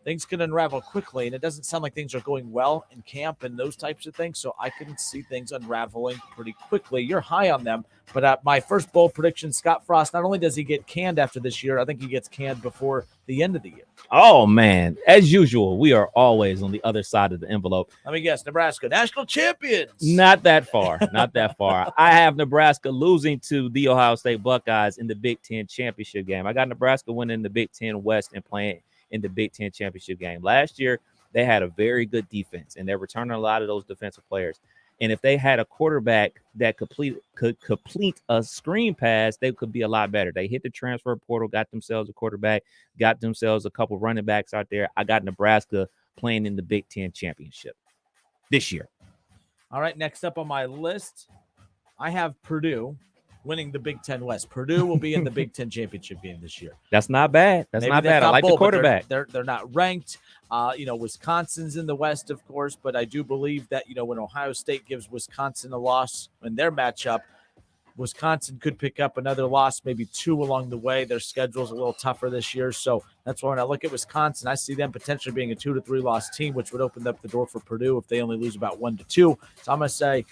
things can unravel quickly, and it doesn't sound like things are going well in camp and those types of things, so I can see things unraveling pretty quickly. You're high on them, but my first bold prediction, Scott Frost, not only does he get canned after this year, I think he gets canned before the end of the year. Oh, man. As usual, we are always on the other side of the envelope. Let me guess, Nebraska, national champions. Not that far. Not that far. I have Nebraska losing to the Ohio State Buckeyes in the Big Ten championship game. I got Nebraska winning the Big Ten West and playing in the Big Ten championship game. Last year, they had a very good defense, and they're returning a lot of those defensive players. And if they had a quarterback that could complete a screen pass, they could be a lot better. They hit the transfer portal, got themselves a quarterback, got themselves a couple running backs out there. I got Nebraska playing in the Big Ten championship this year. All right, next up on my list, I have Purdue winning the Big Ten West. Purdue will be in the Big Ten championship game this year. That's not bad. That's not bad. I like the quarterback. They're not ranked. Wisconsin's in the West, of course, but I do believe that, when Ohio State gives Wisconsin a loss in their matchup, Wisconsin could pick up another loss, maybe two along the way. Their schedule's a little tougher this year, so that's why when I look at Wisconsin, I see them potentially being a 2 to 3 loss team, which would open up the door for Purdue if they only lose about 1 to 2. So I'm going to say,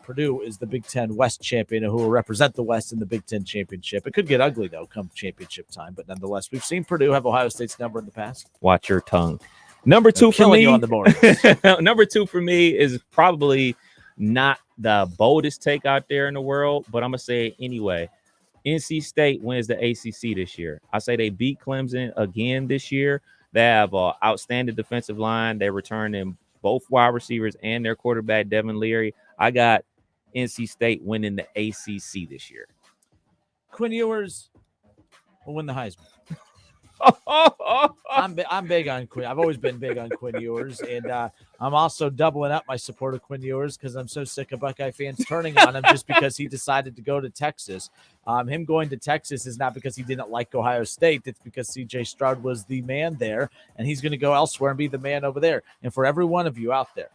Purdue is the Big Ten West champion who will represent the West in the Big Ten championship. It could get ugly, though, come championship time, but nonetheless, we've seen Purdue have Ohio State's number in the past. Watch your tongue. Number 2 for me. You on the board. Number 2 for me is probably not the boldest take out there in the world, but I'm going to say it anyway. NC State wins the ACC this year. I say they beat Clemson again this year. They have an outstanding defensive line. They return in both wide receivers and their quarterback, Devin Leary. I got NC State winning the ACC this year. Quinn Ewers will win the Heisman. I'm big on Quinn. I've always been big on Quinn Ewers, and I'm also doubling up my support of Quinn Ewers because I'm so sick of Buckeye fans turning on him just because he decided to go to Texas. Him going to Texas is not because he didn't like Ohio State. It's because C.J. Stroud was the man there, and he's going to go elsewhere and be the man over there. And for every one of you out there,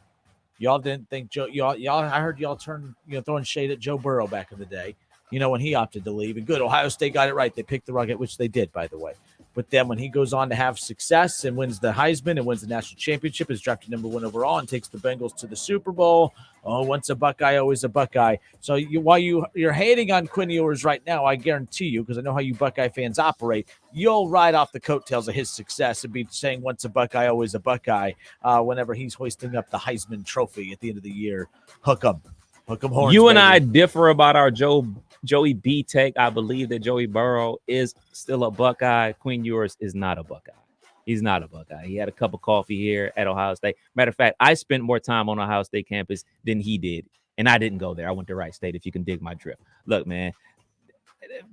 y'all didn't think Joe. Y'all. I heard y'all throwing shade at Joe Burrow back in the day. When he opted to leave, and good, Ohio State got it right. They picked the rug, which they did, by the way. But then when he goes on to have success and wins the Heisman and wins the national championship, is drafted number 1 overall and takes the Bengals to the Super Bowl. Oh, once a Buckeye, always a Buckeye. So while you're hating on Quinn Ewers right now, I guarantee you, because I know how you Buckeye fans operate, you'll ride off the coattails of his success and be saying once a Buckeye, always a Buckeye whenever he's hoisting up the Heisman Trophy at the end of the year. Hook 'em horns. You and baby. I differ about our Joey B take. I believe that Joey Burrow is still a Buckeye. Quinn Ewers is not a Buckeye. He's not a Buckeye. He had a cup of coffee here at Ohio State. Matter of fact, I spent more time on Ohio State campus than he did, and I didn't go there. I went to Wright State, if you can dig my drift. Look, man,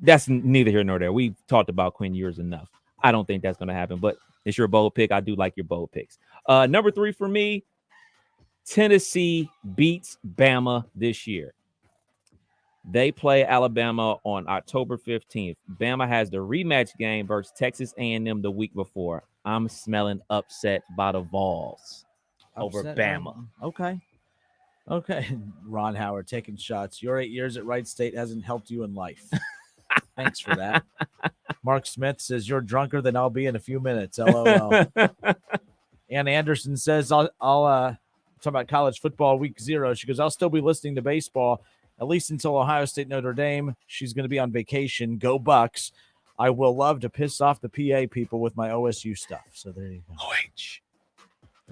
that's neither here nor there. We've talked about Quinn Ewers enough. I don't think that's going to happen, but it's your bold pick. I do like your bold picks. Number 3 for me, Tennessee beats Bama this year. They play Alabama on October 15th. Bama has the rematch game versus Texas A&M the week before. I'm smelling upset by the Vols over Bama. Okay. Ron Howard taking shots. Your 8 years at Wright State hasn't helped you in life. Thanks for that. Mark Smith says, you're drunker than I'll be in a few minutes. LOL. Ann Anderson says, I'll talk about college football week 0. She goes, I'll still be listening to baseball, at least until Ohio State Notre Dame. She's going to be on vacation. Go Bucks. I will love to piss off the PA people with my OSU stuff. So there you go. OH.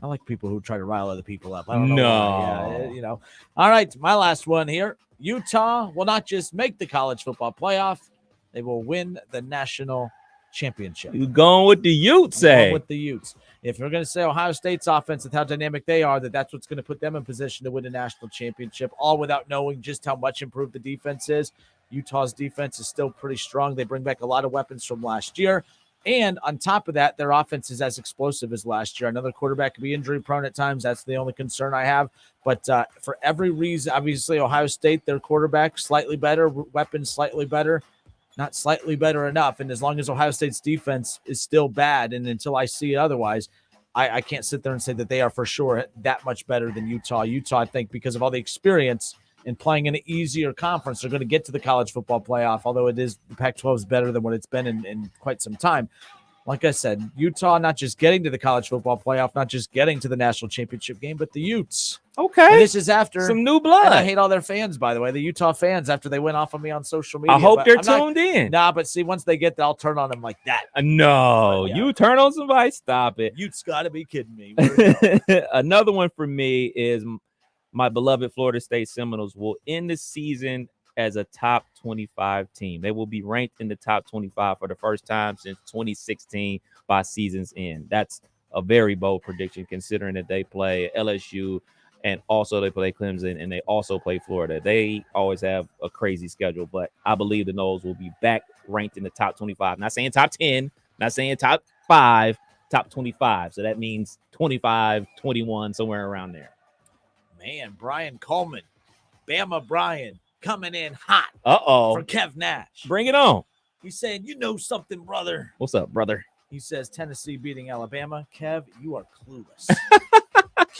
I like people who try to rile other people up. I don't know. Why. Yeah, All right, my last one here. Utah will not just make the college football playoff, they will win the national championship. You going with the Utes, eh? With the Utes. If you're going to say Ohio State's offense and how dynamic they are, that's what's going to put them in position to win a national championship, all without knowing just how much improved the defense is. Utah's defense is still pretty strong. They bring back a lot of weapons from last year. And on top of that, their offense is as explosive as last year. Another quarterback could be injury prone at times. That's the only concern I have. But for every reason, obviously, Ohio State, their quarterback slightly better, weapons slightly better, not slightly better enough. And as long as Ohio State's defense is still bad, and until I see it otherwise, I can't sit there and say that they are for sure that much better than Utah. Utah, I think, because of all the experience and playing in an easier conference, they're going to get to the college football playoff, although it is the Pac-12 is better than what it's been in quite some time. Like I said, Utah not just getting to the college football playoff, not just getting to the national championship game, but the Utes. Okay. And this is after some new blood. And I hate all their fans, by the way, the Utah fans, after they went off on me on social media. I hope they're tuned in. Nah, but see, once they get there, I'll turn on them like that. No, yeah. You turn on somebody, stop it. Utes got to be kidding me. Another one for me is my beloved Florida State Seminoles will end the season as a top 25 team. They will be ranked in the top 25 for the first time since 2016 by season's end. That's a very bold prediction considering that they play LSU and also they play Clemson and they also play Florida. They always have a crazy schedule, but I believe the Noles will be back ranked in the top 25. Not saying top 10, not saying top 5, top 25. So that means 25, 21, somewhere around there. Man, Brian Coleman, Bama Brian, coming in hot for Kev Nash. Bring it on. He's saying, you know something, brother. What's up, brother? He says Tennessee beating Alabama. Kev, you are clueless.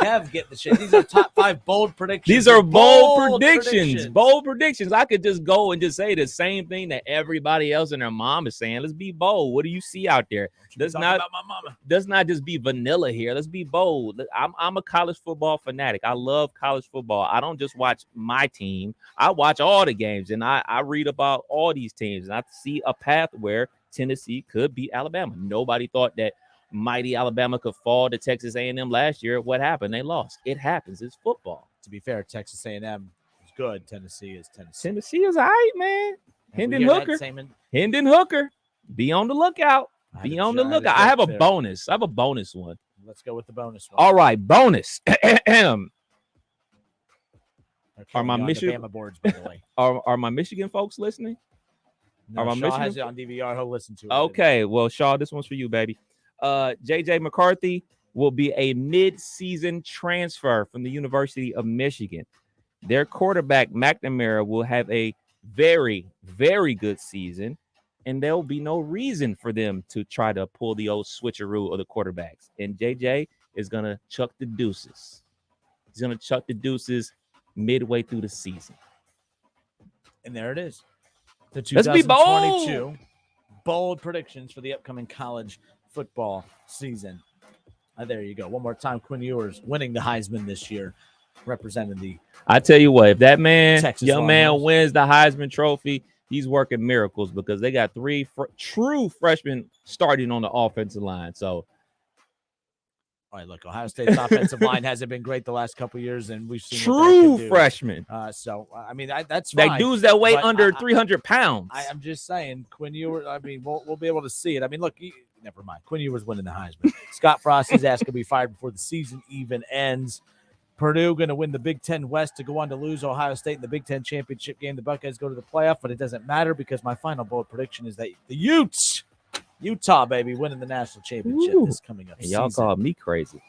Kev, get the shit. These are top 5 bold predictions. These are bold predictions. Bold predictions. I could just go and just say the same thing that everybody else and their mom is saying. Let's be bold. What do you see out there? Does not just be vanilla here. Let's be bold. I'm a college football fanatic. I love college football. I don't just watch my team. I watch all the games, and I read about all these teams, and I see a path where Tennessee could beat Alabama. Nobody thought that mighty Alabama could fall to Texas A&M last year. What happened? They lost. It happens. It's football. To be fair, Texas A&M is good. Tennessee is Tennessee. Tennessee is all right, man. Hendon Hooker. Be on the lookout. Be on the lookout. I have a bonus. I have a bonus one. Let's go with the bonus one. All right, bonus. Are my Michigan boards, by the way? Are my Michigan folks listening? No, Shaw has it on DVR. He'll listen to it. Okay, well, Shaw, this one's for you, baby. JJ McCarthy will be a mid-season transfer from the University of Michigan. Their quarterback, McNamara, will have a very, very good season, and there will be no reason for them to try to pull the old switcheroo of the quarterbacks. And JJ is going to chuck the deuces. He's going to chuck the deuces midway through the season. And there it is. The Let's be 2022 bold predictions for the upcoming college football season. There you go. One more time, Quinn Ewers winning the Heisman this year, representing the. I tell you what, if that man, Texas young man, Longhorns wins the Heisman Trophy, he's working miracles because they got 3 true freshmen starting on the offensive line. So, all right, look, Ohio State's offensive line hasn't been great the last couple of years, and we've seen true freshmen. So, I mean, that's fine. That dudes that weigh under 300 pounds. I'm just saying, Quinn Ewers. I mean, we'll be able to see it. I mean, look. Never mind. Quinn Ewers winning the Heisman. Scott Frost, his ass could be fired before the season even ends. Purdue going to win the Big Ten West to go on to lose Ohio State in the Big Ten championship game. The Buckeyes go to the playoff, but it doesn't matter because my final bold prediction is that the Utes, Utah, baby, winning the national championship this coming up. Y'all called me crazy.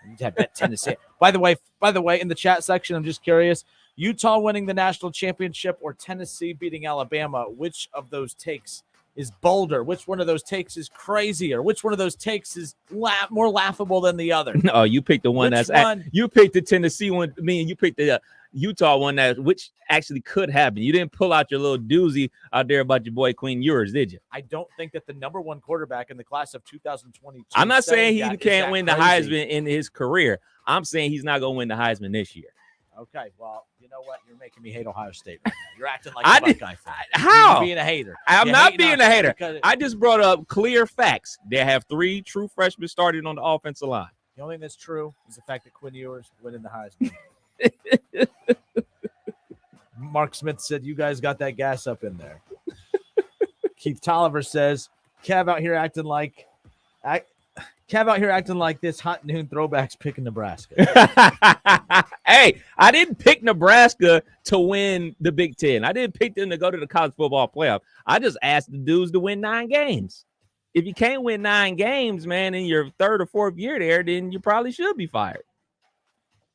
You'd have bet Tennessee. By the way, in the chat section, I'm just curious. Utah winning the national championship or Tennessee beating Alabama, which of those takes is bolder? Which one of those takes is crazier? Which one of those takes is more laughable than the other? No, you picked the one you picked the Tennessee one. You picked the Utah one which actually could happen. You didn't pull out your little doozy out there about your boy Quinn Ewers, did you? I don't think that the number 1 quarterback in the class of 2022. I'm not saying he can't win the Heisman in his career. I'm saying he's not going to win the Heisman this year. Okay, well, you know what? You're making me hate Ohio State right now. You're acting like a Buckeye fan. How? You're being a hater. I'm not being a hater. I just brought up clear facts. They have 3 true freshmen starting on the offensive line. The only thing that's true is the fact that Quinn Ewers winning the Heisman. Mark Smith said, you guys got that gas up in there. Keith Tolliver says, Kev out here acting like this hot noon throwbacks picking Nebraska. Hey, I didn't pick Nebraska to win the Big Ten. I didn't pick them to go to the college football playoff. I just asked the dudes to win 9 games. if you can't win 9 games, man, in your 3rd or 4th year there, then you probably should be fired.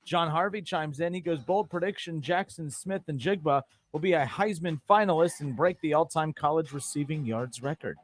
John Harvey chimes in. He goes, bold prediction, Jackson Smith and Jigba will be a Heisman finalist and break the all-time college receiving yards record.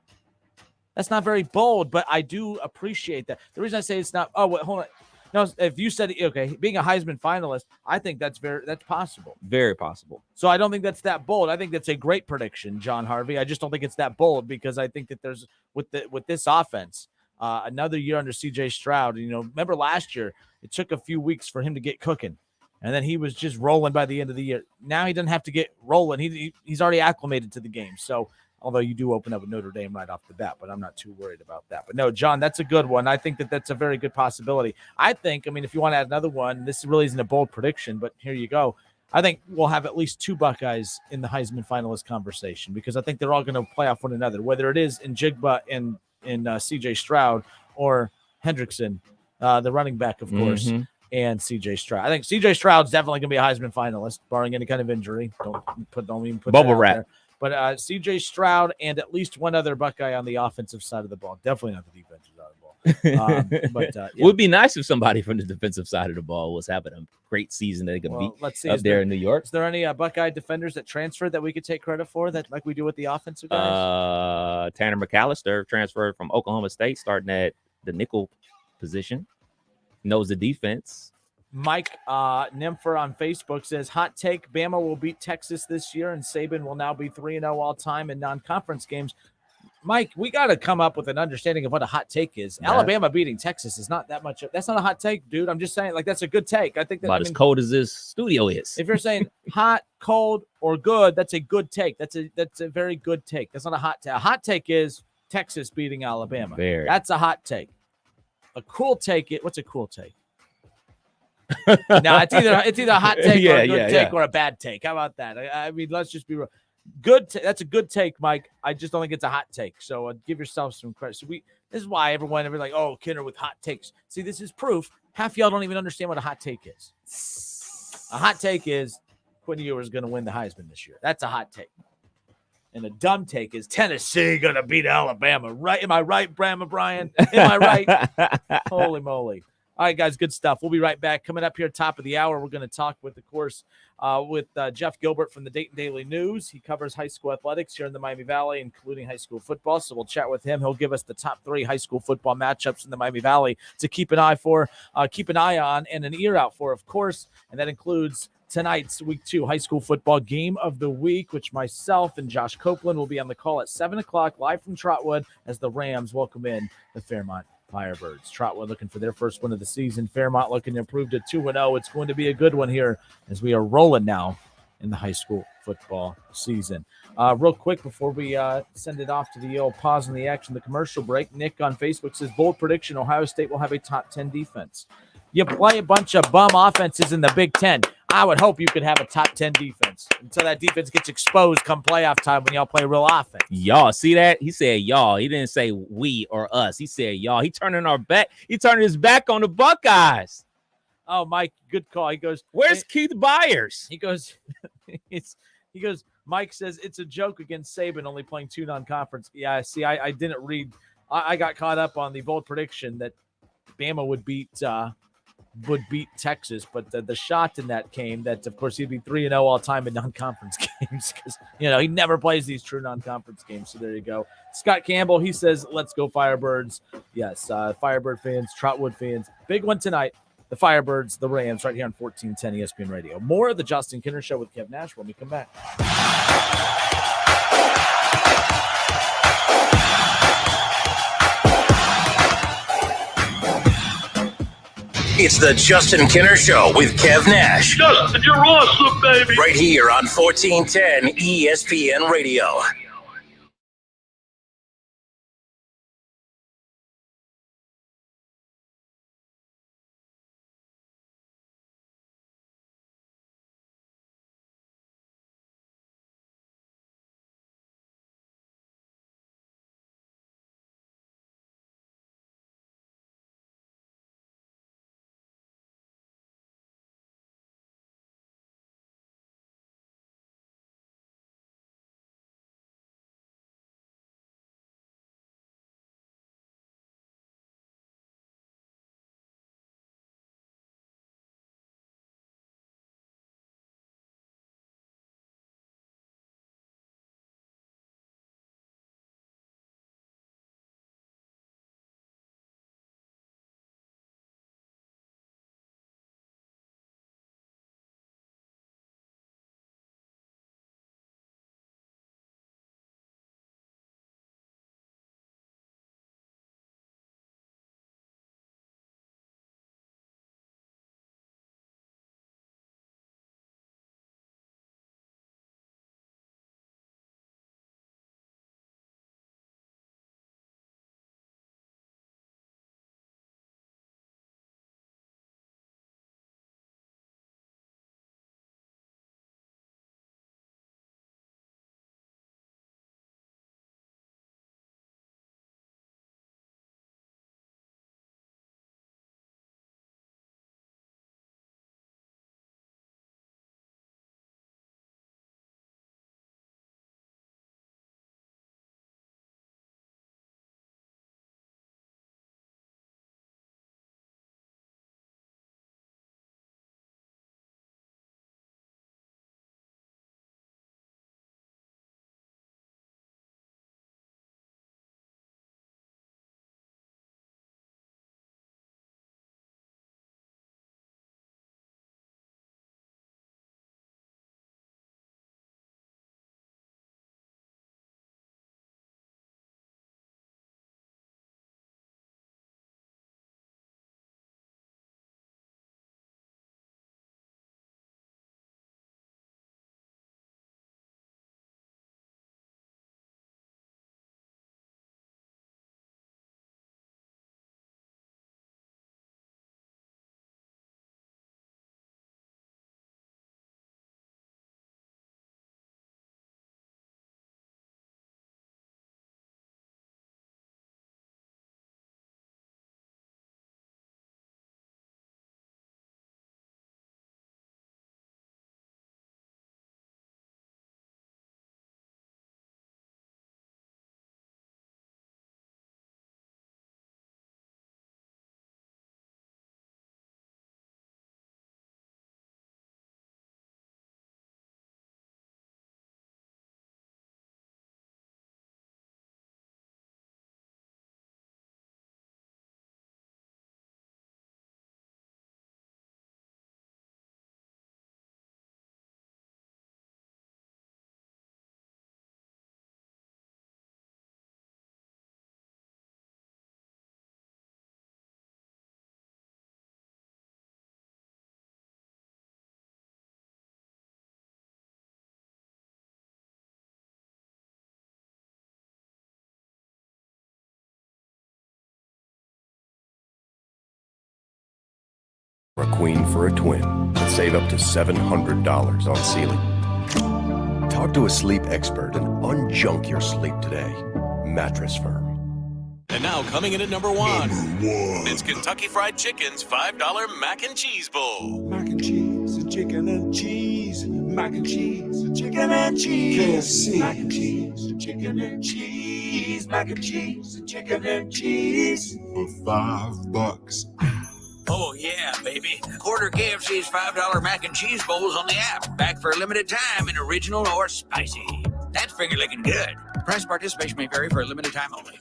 That's not very bold, but I do appreciate that. The reason I say it's not, hold on. No, if you said, okay, being a Heisman finalist, I think that's possible. Very possible. So I don't think that's that bold. I think that's a great prediction, John Harvey. I just don't think it's that bold because I think that there's, with this offense, another year under C.J. Stroud. Remember last year, it took a few weeks for him to get cooking, and then he was just rolling by the end of the year. Now he doesn't have to get rolling. He's already acclimated to the game. So, although you do open up with Notre Dame right off the bat, but I'm not too worried about that. But no, John, that's a good one. I think that's a very good possibility. I mean, if you want to add another one, this really isn't a bold prediction, but here you go. I think we'll have at least 2 Buckeyes in the Heisman finalist conversation because I think they're all going to play off one another, whether it is in Jigba and in C.J. Stroud or Hendrickson, the running back, of course, and C.J. Stroud. I think C.J. Stroud's definitely going to be a Heisman finalist, barring any kind of injury. Don't even put bubble that out wrap. there. But C.J. Stroud and at least one other Buckeye on the offensive side of the ball. Definitely not the defensive side of the ball. It would be nice if somebody from the defensive side of the ball was having a great season that they could beat up there in New York. Is there any Buckeye defenders that transferred that we could take credit for, that like we do with the offensive guys? Tanner McAllister transferred from Oklahoma State, starting at the nickel position. Knows the defense. Mike Nympher on Facebook says, hot take, Bama will beat Texas this year, and Saban will now be 3-0 all-time in non-conference games. Mike, we got to come up with an understanding of what a hot take is. Yeah. Alabama beating Texas is not that much. That's not a hot take, dude. I'm just saying, that's a good take. I think as cold as this studio is. If you're saying hot, cold, or good, that's a good take. That's a very good take. That's not a hot take. A hot take is Texas beating Alabama. Very. That's a hot take. A cool take, what's a cool take? No, it's either a hot take or a good take or a bad take. How about that? I mean, let's just be real. That's a good take, Mike. I just don't think it's a hot take. So give yourself some credit. So this is why everyone's like, oh, Kinner with hot takes. See, this is proof. Half y'all don't even understand what a hot take is. A hot take is Quinn Ewers is going to win the Heisman this year. That's a hot take. And a dumb take is Tennessee going to beat Alabama. Right? Am I right, Brahma Brian? Am I right? Holy moly. All right, guys, good stuff. We'll be right back. Coming up here, top of the hour, we're going to talk with, of course, with Jeff Gilbert from the Dayton Daily News. He covers high school athletics here in the Miami Valley, including high school football. So we'll chat with him. He'll give us the top 3 high school football matchups in the Miami Valley to keep an eye on, and an ear out for, of course. And that includes tonight's Week 2 high school football game of the week, which myself and Josh Copeland will be on the call at 7 o'clock live from Trotwood as the Rams welcome in the Fairmont Firebirds. Trotwood looking for their first win of the season. Fairmont looking to improve to 2-0. It's going to be a good one here as we are rolling now in the high school football season. Real quick before we send it off to the old pause in the action, the commercial break, Nick on Facebook says, bold prediction, Ohio State will have a top 10 defense. You play a bunch of bum offenses in the Big Ten. I would hope you could have a top 10 defense until that defense gets exposed come playoff time when y'all play real offense. Y'all see that? He said y'all. He didn't say we or us. He said y'all. He turning our back. He turning his back on the Buckeyes. Oh, Mike, good call. He goes, where's Keith Byers? He goes, Mike says it's a joke against Saban only playing 2 non-conference. Yeah, see, I didn't read. I got caught up on the bold prediction that Bama would beat Texas, but the shot in that came that, of course, he'd be 3-0 all time in non-conference games because, he never plays these true non-conference games. So there you go. Scott Campbell, he says, let's go Firebirds. Yes, Firebird fans, Trotwood fans. Big one tonight. The Firebirds, the Rams, right here on 1410 ESPN Radio. More of the Justin Kinner Show with Kev Nash when we come back. It's the Justin Kinner Show with Kev Nash. Justin, you're awesome, baby. Right here on 1410 ESPN Radio. A queen for a twin and save up to $700 on Sealy. Talk to a sleep expert and unjunk your sleep today. Mattress Firm. And now coming in at number one, it's Kentucky Fried Chicken's $5 Mac and Cheese Bowl. Mac and cheese, and chicken and cheese. Mac and cheese, and chicken and cheese. KFC. Mac and cheese, and chicken and cheese. Mac and cheese, and chicken and cheese. For $5. Oh, yeah, baby. Order KFC's $5 Mac and Cheese Bowls on the app. Back for a limited time in original or spicy. That's finger-licking good. Price participation may vary for a limited time only.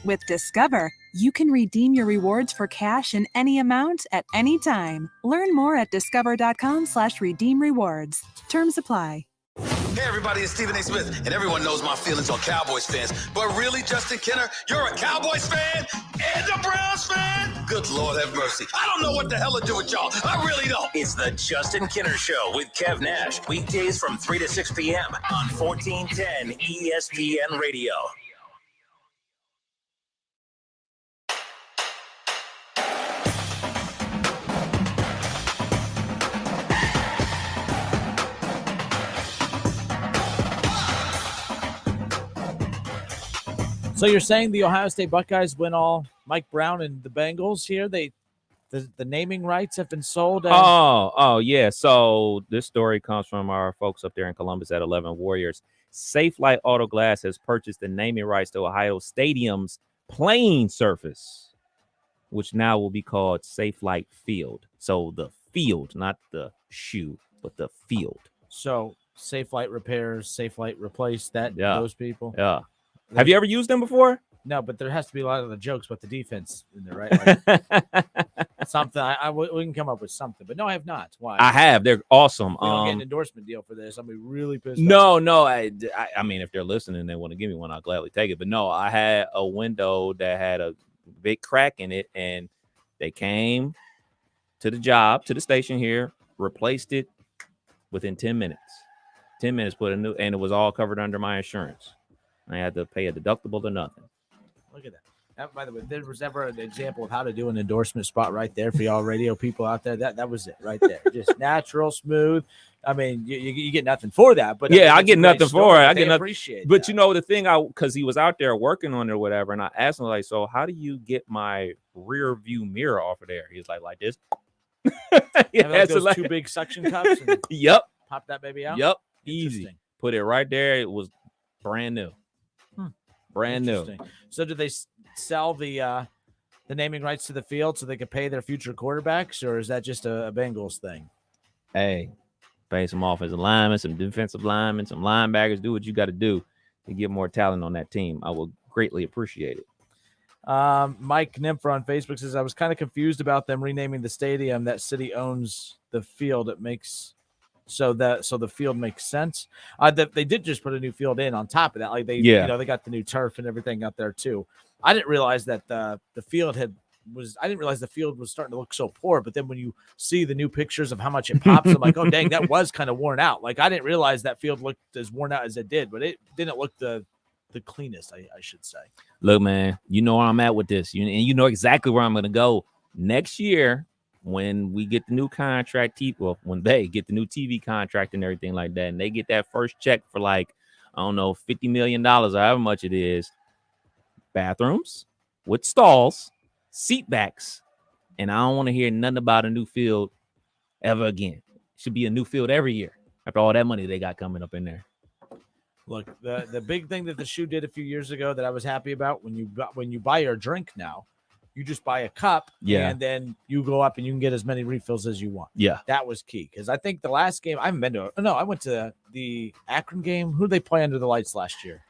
With Discover, you can redeem your rewards for cash in any amount at any time. Learn more at discover.com/redeem rewards. Terms apply. Hey everybody, it's Stephen A. Smith, and everyone knows my feelings on Cowboys fans. But really, Justin Kenner, you're a Cowboys fan and a Browns fan? Good Lord have mercy. I don't know what the hell to do with y'all. I really don't. It's the Justin Kenner Show with Kev Nash. Weekdays from 3 to 6 p.m. on 1410 ESPN Radio. So you're saying the Ohio State Buckeyes win all Mike Brown and the Bengals here? The naming rights have been sold. Oh, yeah. So this story comes from our folks up there in Columbus at 11 Warriors. Safe Light Auto Glass has purchased the naming rights to Ohio Stadium's playing surface, which now will be called Safe Light Field. So the field, not the shoe, but the field. So Safe Light repairs, Safe Light replace that. Yeah. Those people. Yeah. Have you ever used them before? No, but there has to be a lot of the jokes about the defense in there, right? Like something. We can come up with something, but no, I have not. Why? I have. They're awesome. We don't get an endorsement deal for this. I'll be really pissed. No. I mean, if they're listening and they want to give me one, I'll gladly take it. But no, I had a window that had a big crack in it, and they came to the station here, replaced it within 10 minutes. 10 minutes, put a new, and it was all covered under my insurance. I had to pay a deductible or nothing. Look at that. By the way, there was ever an example of how to do an endorsement spot right there for y'all radio people out there. That was it right there. Just natural, smooth. I mean, you get nothing for that, but yeah, I get nothing for it. I get nothing. Appreciate but that. You know the thing, because he was out there working on it or whatever, and I asked him like, so how do you get my rear view mirror off of there? He's like this. Yeah, those two big suction cups. And yep. Pop that baby out. Yep. Easy. Put it right there. It was brand new. Brand new. So did they sell the naming rights to the field so they could pay their future quarterbacks, or is that just a Bengals thing? Hey, pay some offensive linemen, some defensive linemen, some linebackers. Do what you got to do to get more talent on that team. I will greatly appreciate it. Mike Nympher on Facebook says, I was kind of confused about them renaming the stadium. That city owns the field. It makes so the field makes sense. They did just put a new field in on top of that. Like they got the new turf and everything out there too. I didn't realize that the field was starting to look so poor. But then when you see the new pictures of how much it pops, I'm like, oh dang, that was kind of worn out. Like I didn't realize that field looked as worn out as it did, but it didn't look the cleanest, I should say. Look, man, you know where I'm at with this. And you know exactly where I'm going to go next year when we get the new contract. When they get the new TV contract and everything like that, and they get that first check for like, I don't know, $50 million, however much it is, bathrooms with stalls, seat backs, and I don't want to hear nothing about a new field ever again. Should be a new field every year after all that money they got coming up in there. Look, the big thing that the shoe did a few years ago that I was happy about, when you buy your drink now, you just buy a cup, and then you go up and you can get as many refills as you want. Yeah, that was key, because I think the last game I haven't been to. No, I went to the Akron game. Who did they play under the lights last year?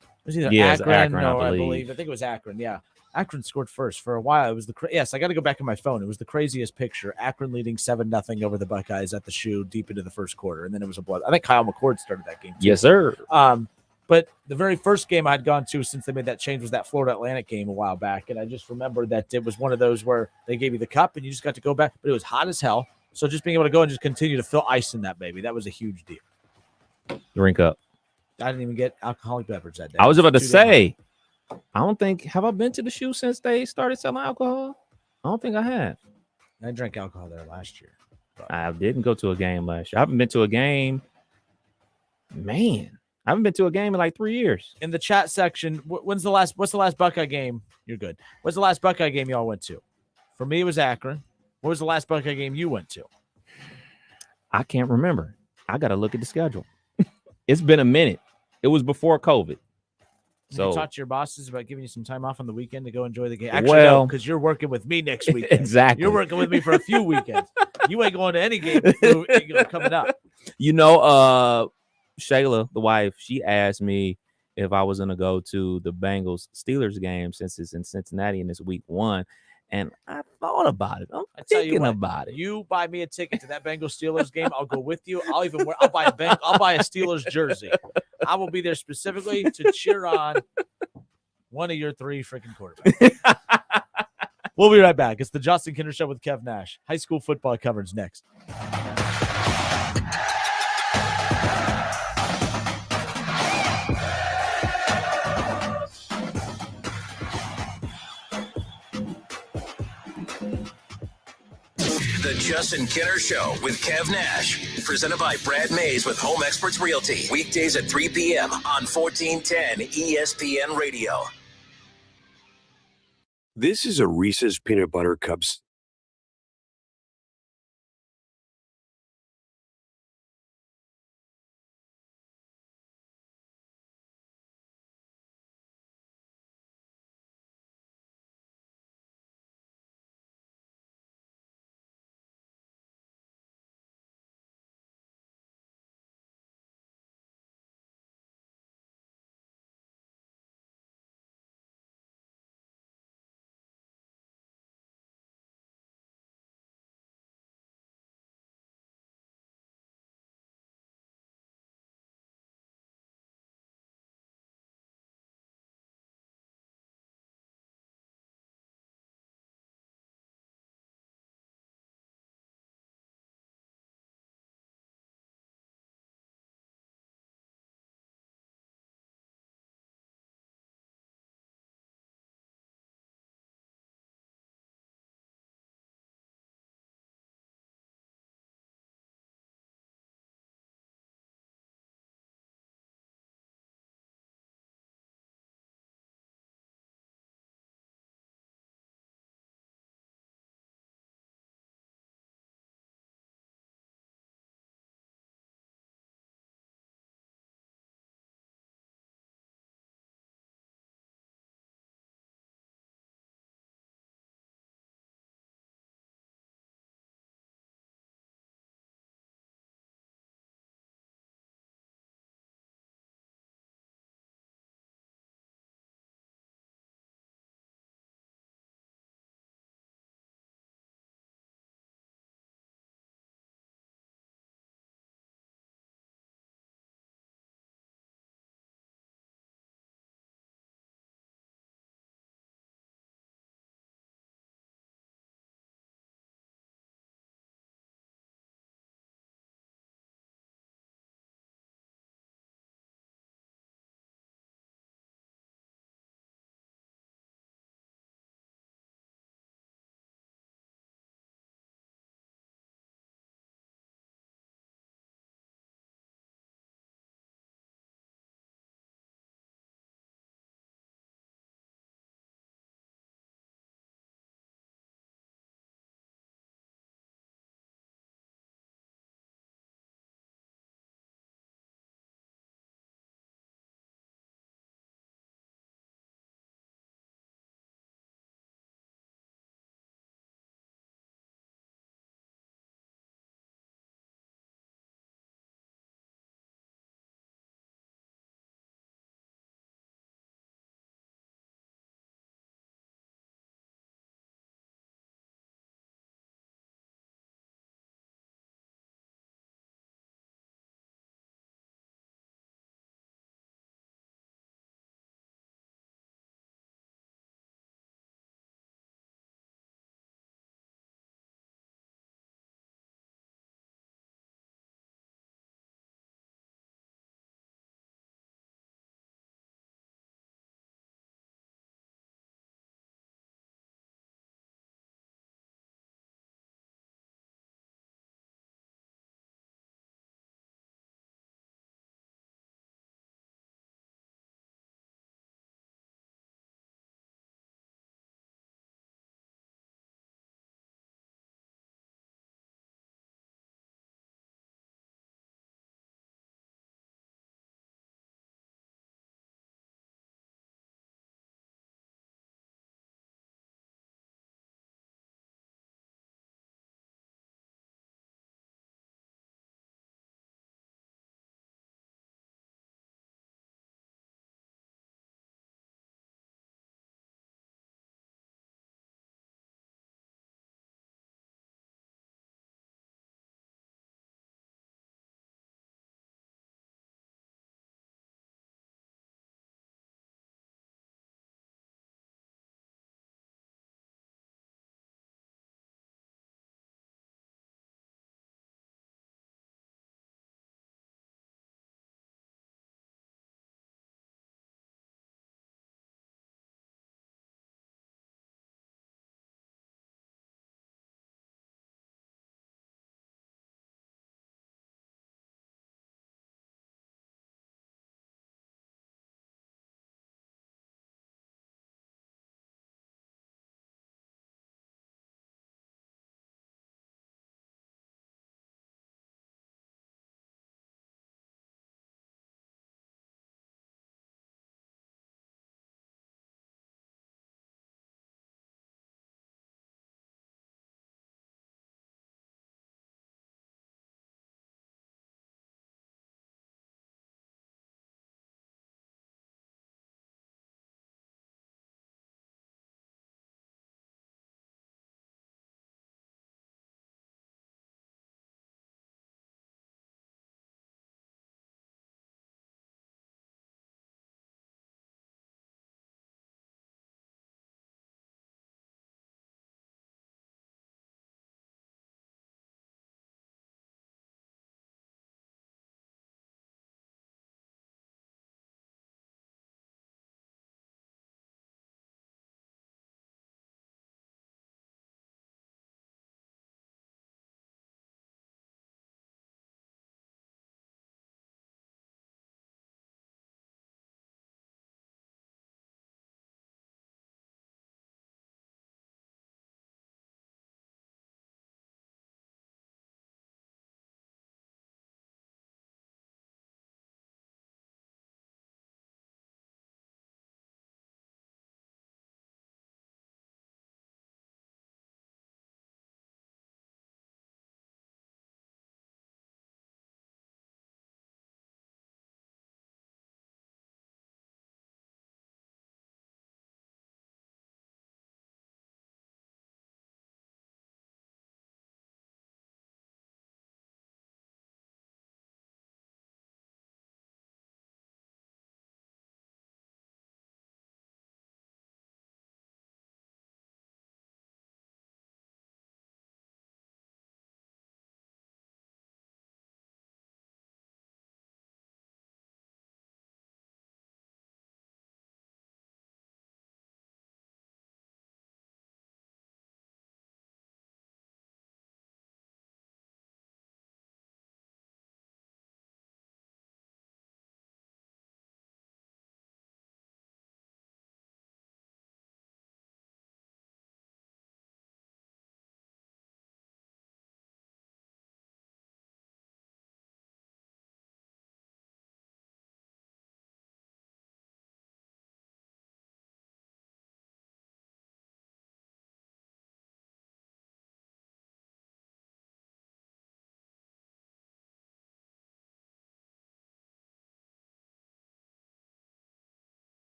It was either Akron or I believe. I think it was Akron. Yeah, Akron scored first for a while. It was yes. I got to go back in my phone. It was the craziest picture. Akron leading 7-0 over the Buckeyes at the shoe deep into the first quarter, and then it was a blood. I think Kyle McCord started that game too. Yes, sir. But the very first game I'd gone to since they made that change was that Florida Atlantic game a while back. And I just remember that it was one of those where they gave you the cup and you just got to go back, but it was hot as hell. So just being able to go and just continue to fill ice in that baby, that was a huge deal. Drink up. I didn't even get alcoholic beverage that day. I was about to say, have I been to the shoe since they started selling alcohol? I don't think I have. I drank alcohol there last year. I didn't go to a game last year. I haven't been to a game. Man, I haven't been to a game in like 3 years. In the chat section, what's the last Buckeye game? You're good. What's the last Buckeye game y'all went to? For me, it was Akron. What was the last Buckeye game you went to? I can't remember. I got to look at the schedule. It's been a minute. It was before COVID. So you talk to your bosses about giving you some time off on the weekend to go enjoy the game. Actually, no, because you're working with me next weekend. Exactly. You're working with me for a few weekends. You ain't going to any game coming up. Shayla, the wife, she asked me if I was going to go to the Bengals Steelers game since it's in Cincinnati and it's week 1. And I thought about it. I'm thinking about it. You buy me a ticket to that Bengals Steelers game. I'll go with you. I'll buy a Steelers jersey. I will be there specifically to cheer on one of your 3 freaking quarterbacks. We'll be right back. It's the Justin Kinder Show with Kev Nash. High school football coverage next. The Justin Kinner Show with Kev Nash. Presented by Brad Mays with Home Experts Realty. Weekdays at 3 p.m. on 1410 ESPN Radio. This is a Reese's Peanut Butter Cups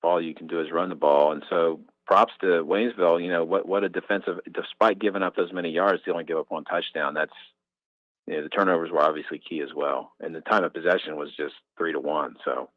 all you can do is run the ball. And so props to Waynesville. You know, what a defensive, despite giving up those many yards, they only give up one touchdown. That's, you know, the turnovers were obviously key as well. And the time of possession was just 3-1. So.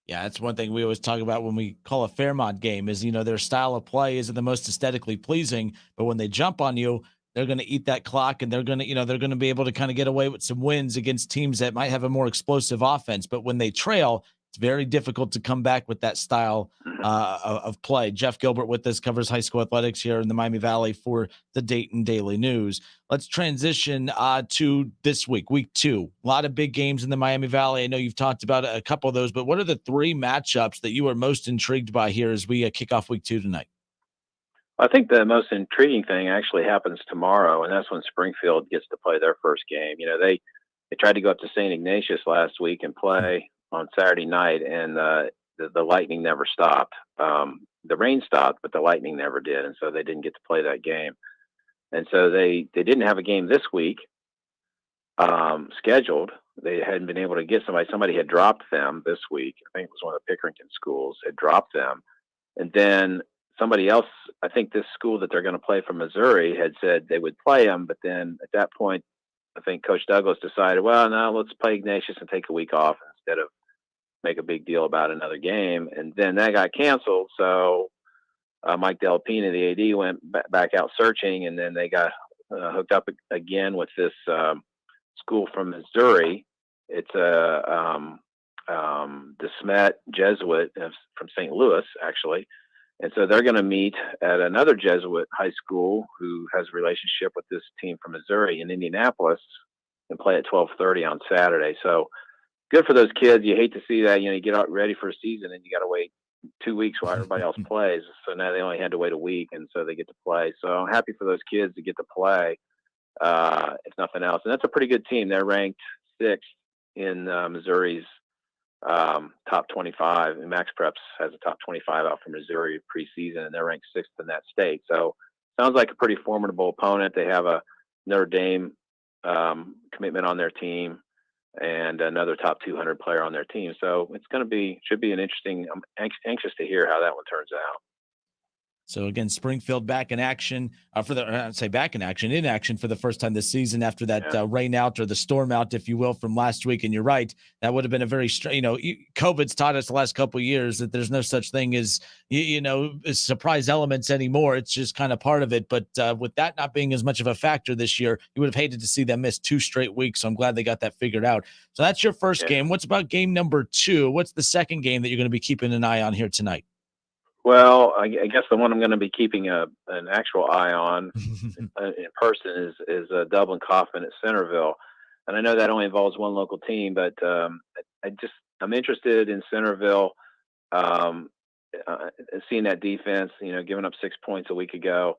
Yeah, that's one thing we always talk about when we call a Fairmont game is, you know, their style of play isn't the most aesthetically pleasing, but when they jump on you, they're going to eat that clock, and they're going to be able to kind of get away with some wins against teams that might have a more explosive offense. But when they trail, it's very difficult to come back with that style of play. Jeff Gilbert with us, covers high school athletics here in the Miami Valley for the Dayton Daily News. Let's transition to this week 2. A lot of big games in the Miami Valley. I know you've talked about a couple of those, but what are the 3 matchups that you are most intrigued by here as we kick off week 2 tonight? I think the most intriguing thing actually happens tomorrow, and that's when Springfield gets to play their first game. You know, they tried to go up to St. Ignatius last week and play on Saturday night, and the lightning never stopped. The rain stopped, but the lightning never did, and so they didn't get to play that game. And so they didn't have a game this week scheduled. They hadn't been able to get somebody. Somebody had dropped them this week. I think it was one of the Pickerington schools had dropped them. And then somebody else, I think this school that they're going to play from Missouri, had said they would play them. But then at that point, I think Coach Douglas decided, well, no, let's play Ignatius and take a week off instead of make a big deal about another game. And then that got canceled. So Mike Delpina, the AD, went back out searching, and then they got hooked up again with this school from Missouri. It's a DeSmet Jesuit from St. Louis, actually. And so they're going to meet at another Jesuit high school who has a relationship with this team from Missouri in Indianapolis, and play at 12:30 on Saturday. So good for those kids. You hate to see that. You know, you get out ready for a season and you got to wait 2 weeks while everybody else plays. So now they only had to wait a week, and so they get to play. So I'm happy for those kids to get to play, if nothing else. And that's a pretty good team. They're ranked 6th in Missouri's top 25, and Max Preps has a top 25 out from Missouri preseason, and they're ranked 6th in that state. So sounds like a pretty formidable opponent. They have a Notre Dame commitment on their team and another top 200 player on their team. So it's going to should be an interesting. I'm anxious to hear how that one turns out. So again, Springfield back in action in action for the first time this season after that rain out, or the storm out, if you will, from last week. And you're right, that would have been a very COVID's taught us the last couple of years that there's no such thing as surprise elements anymore. It's just kind of part of it. But with that not being as much of a factor this year, you would have hated to see them miss 2 straight weeks. So I'm glad they got that figured out. So that's your first game. What's about game number 2? What's the second game that you're going to be keeping an eye on here tonight? Well, I guess the one I'm going to be keeping an actual eye on in person is Dublin Kaufman at Centerville. And I know that only involves one local team, but I'm interested in Centerville, seeing that defense, giving up 6 points a week ago.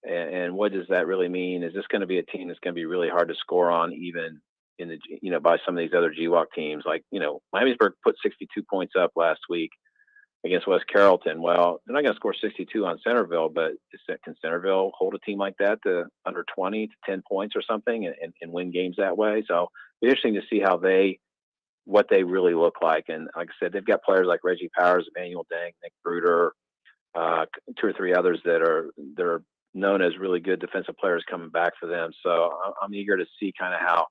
And what does that really mean? Is this going to be a team that's going to be really hard to score on, even in the, by some of these other GWAC teams? Like, Miamisburg put 62 points up last week against West Carrollton. Well, they're not going to score 62 on Centerville, but can Centerville hold a team like that to under 20 to 10 points or something and win games that way? So it'll be interesting to see what they really look like. And like I said, they've got players like Reggie Powers, Emmanuel Dang, Nick Bruder, 2 or 3 others that are known as really good defensive players coming back for them. So I'm eager to see kind of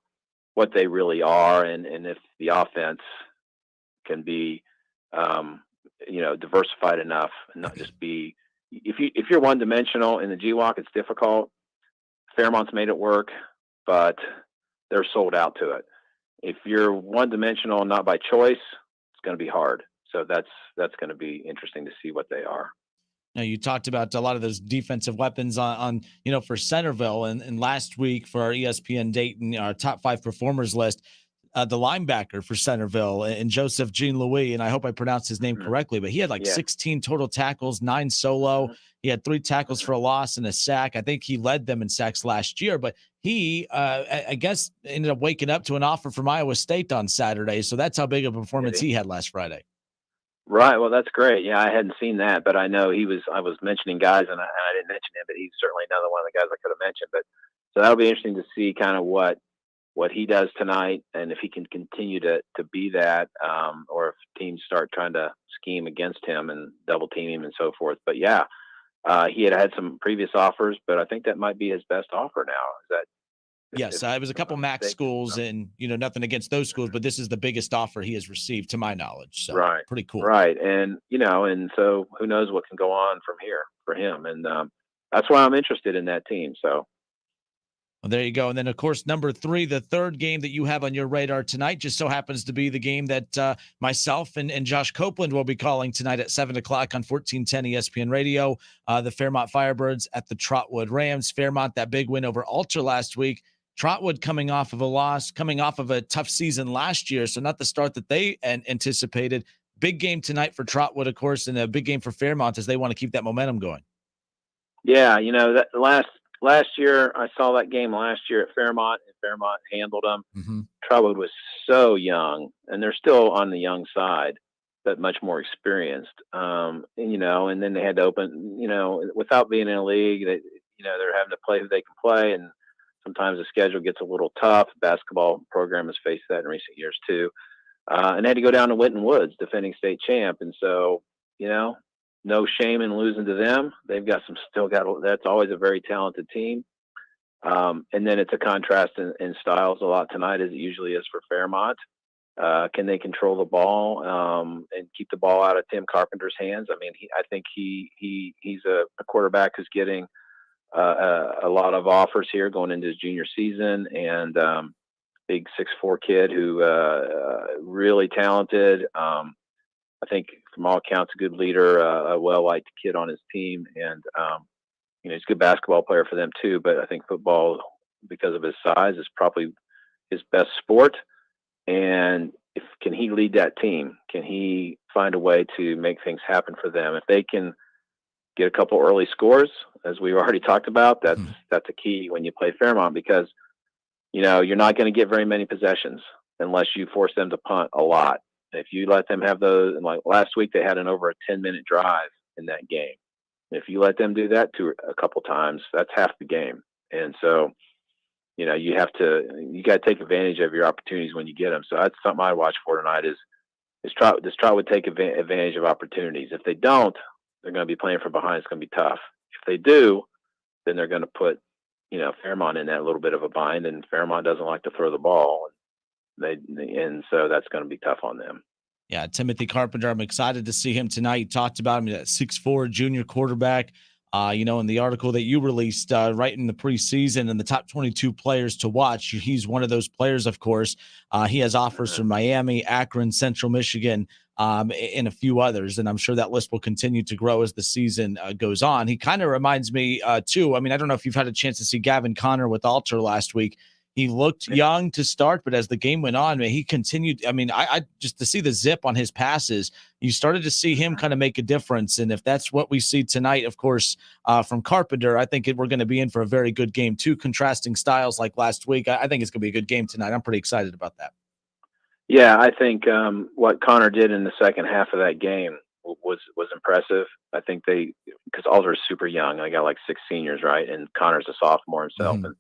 what they really are, and if the offense can be diversified enough and not just be, if you're one dimensional in the GWAC, it's difficult. Fairmont's made it work, but they're sold out to it. If you're one dimensional and not by choice, it's going to be hard. So that's going to be interesting to see what they are. Now, you talked about a lot of those defensive weapons on for Centerville, and last week for our ESPN Dayton, our top 5 performers list, the linebacker for Centerville, and Joseph Jean-Louis, and I hope I pronounced his name correctly, but he had 16 total tackles, 9 solo. He had 3 tackles for a loss and a sack. I think he led them in sacks last year, but he, I guess, ended up waking up to an offer from Iowa State on Saturday. So that's how big a performance he had last Friday. Right. Well, that's great. Yeah, I hadn't seen that, but I know I was mentioning guys, and I didn't mention him, but he's certainly another one of the guys I could have mentioned. But so that'll be interesting to see kind of what what he does tonight, and if he can continue to be that, or if teams start trying to scheme against him and double team him and so forth. But yeah, he had some previous offers, but I think that might be his best offer now. Is that? Yes, it was a couple MAC schools, and nothing against those schools, but this is the biggest offer he has received, to my knowledge. So right, pretty cool. Right, and and so who knows what can go on from here for him, and that's why I'm interested in that team. So. Well, there you go. And then, of course, number 3, the third game that you have on your radar tonight just so happens to be the game that myself and Josh Copeland will be calling tonight at 7 o'clock on 1410 ESPN Radio. The Fairmont Firebirds at the Trotwood Rams. Fairmont, that big win over Alter last week. Trotwood coming off of a loss, coming off of a tough season last year, so not the start that they anticipated. Big game tonight for Trotwood, of course, and a big game for Fairmont as they want to keep that momentum going. Yeah, that last year, I saw that game last year at Fairmont, and Fairmont handled them. Mm-hmm. Trotwood was so young, and they're still on the young side, but much more experienced. And then they had to open, without being in a league, they're having to play who they can play, and sometimes the schedule gets a little tough. The basketball program has faced that in recent years too. And they had to go down to Winton Woods, defending state champ. And so, no shame in losing to them. They've got that's always a very talented team. And then it's a contrast in styles a lot tonight, as it usually is for Fairmont. Can they control the ball and keep the ball out of Tim Carpenter's hands? I mean, I think he's a quarterback who's getting a lot of offers here going into his junior season, and big 6'4" kid who really talented. I think from all accounts, a good leader, a well-liked kid on his team, and he's a good basketball player for them too. But I think football, because of his size, is probably his best sport. And can he lead that team? Can he find a way to make things happen for them? If they can get a couple early scores, as we've already talked about, that's a key when you play Fairmont, because you're not going to get very many possessions unless you force them to punt a lot. If you let them have those, and like last week they had over a 10-minute drive in that game. If you let them do that a couple times, that's half the game. And so you got to take advantage of your opportunities when you get them. So that's something I watch for tonight. Does Trotwood take advantage of opportunities? If they don't, they're going to be playing from behind. It's going to be tough. If they do, then they're going to put, Fairmont in that little bit of a bind, and Fairmont doesn't like to throw the ball. And so that's going to be tough on them. Yeah, Timothy Carpenter, I'm excited to see him tonight. You talked about him, that 6'4" junior quarterback. In the article that you released right in the preseason and the top 22 players to watch, he's one of those players, of course. He has offers from Miami, Akron, Central Michigan, and a few others. And I'm sure that list will continue to grow as the season goes on. He kind of reminds me, too. I mean, I don't know if you've had a chance to see Gavin Connor with Alter last week. He looked young to start, but as the game went on, he continued. I mean, I just to see the zip on his passes, you started to see him kind of make a difference. And if that's what we see tonight, of course, from Carpenter, I think we're going to be in for a very good game. 2 contrasting styles like last week. I think it's going to be a good game tonight. I'm pretty excited about that. Yeah, I think what Connor did in the second half of that game was impressive. I think because Alder's super young. I got like 6 seniors, right? And Connor's a sophomore himself. Mm-hmm.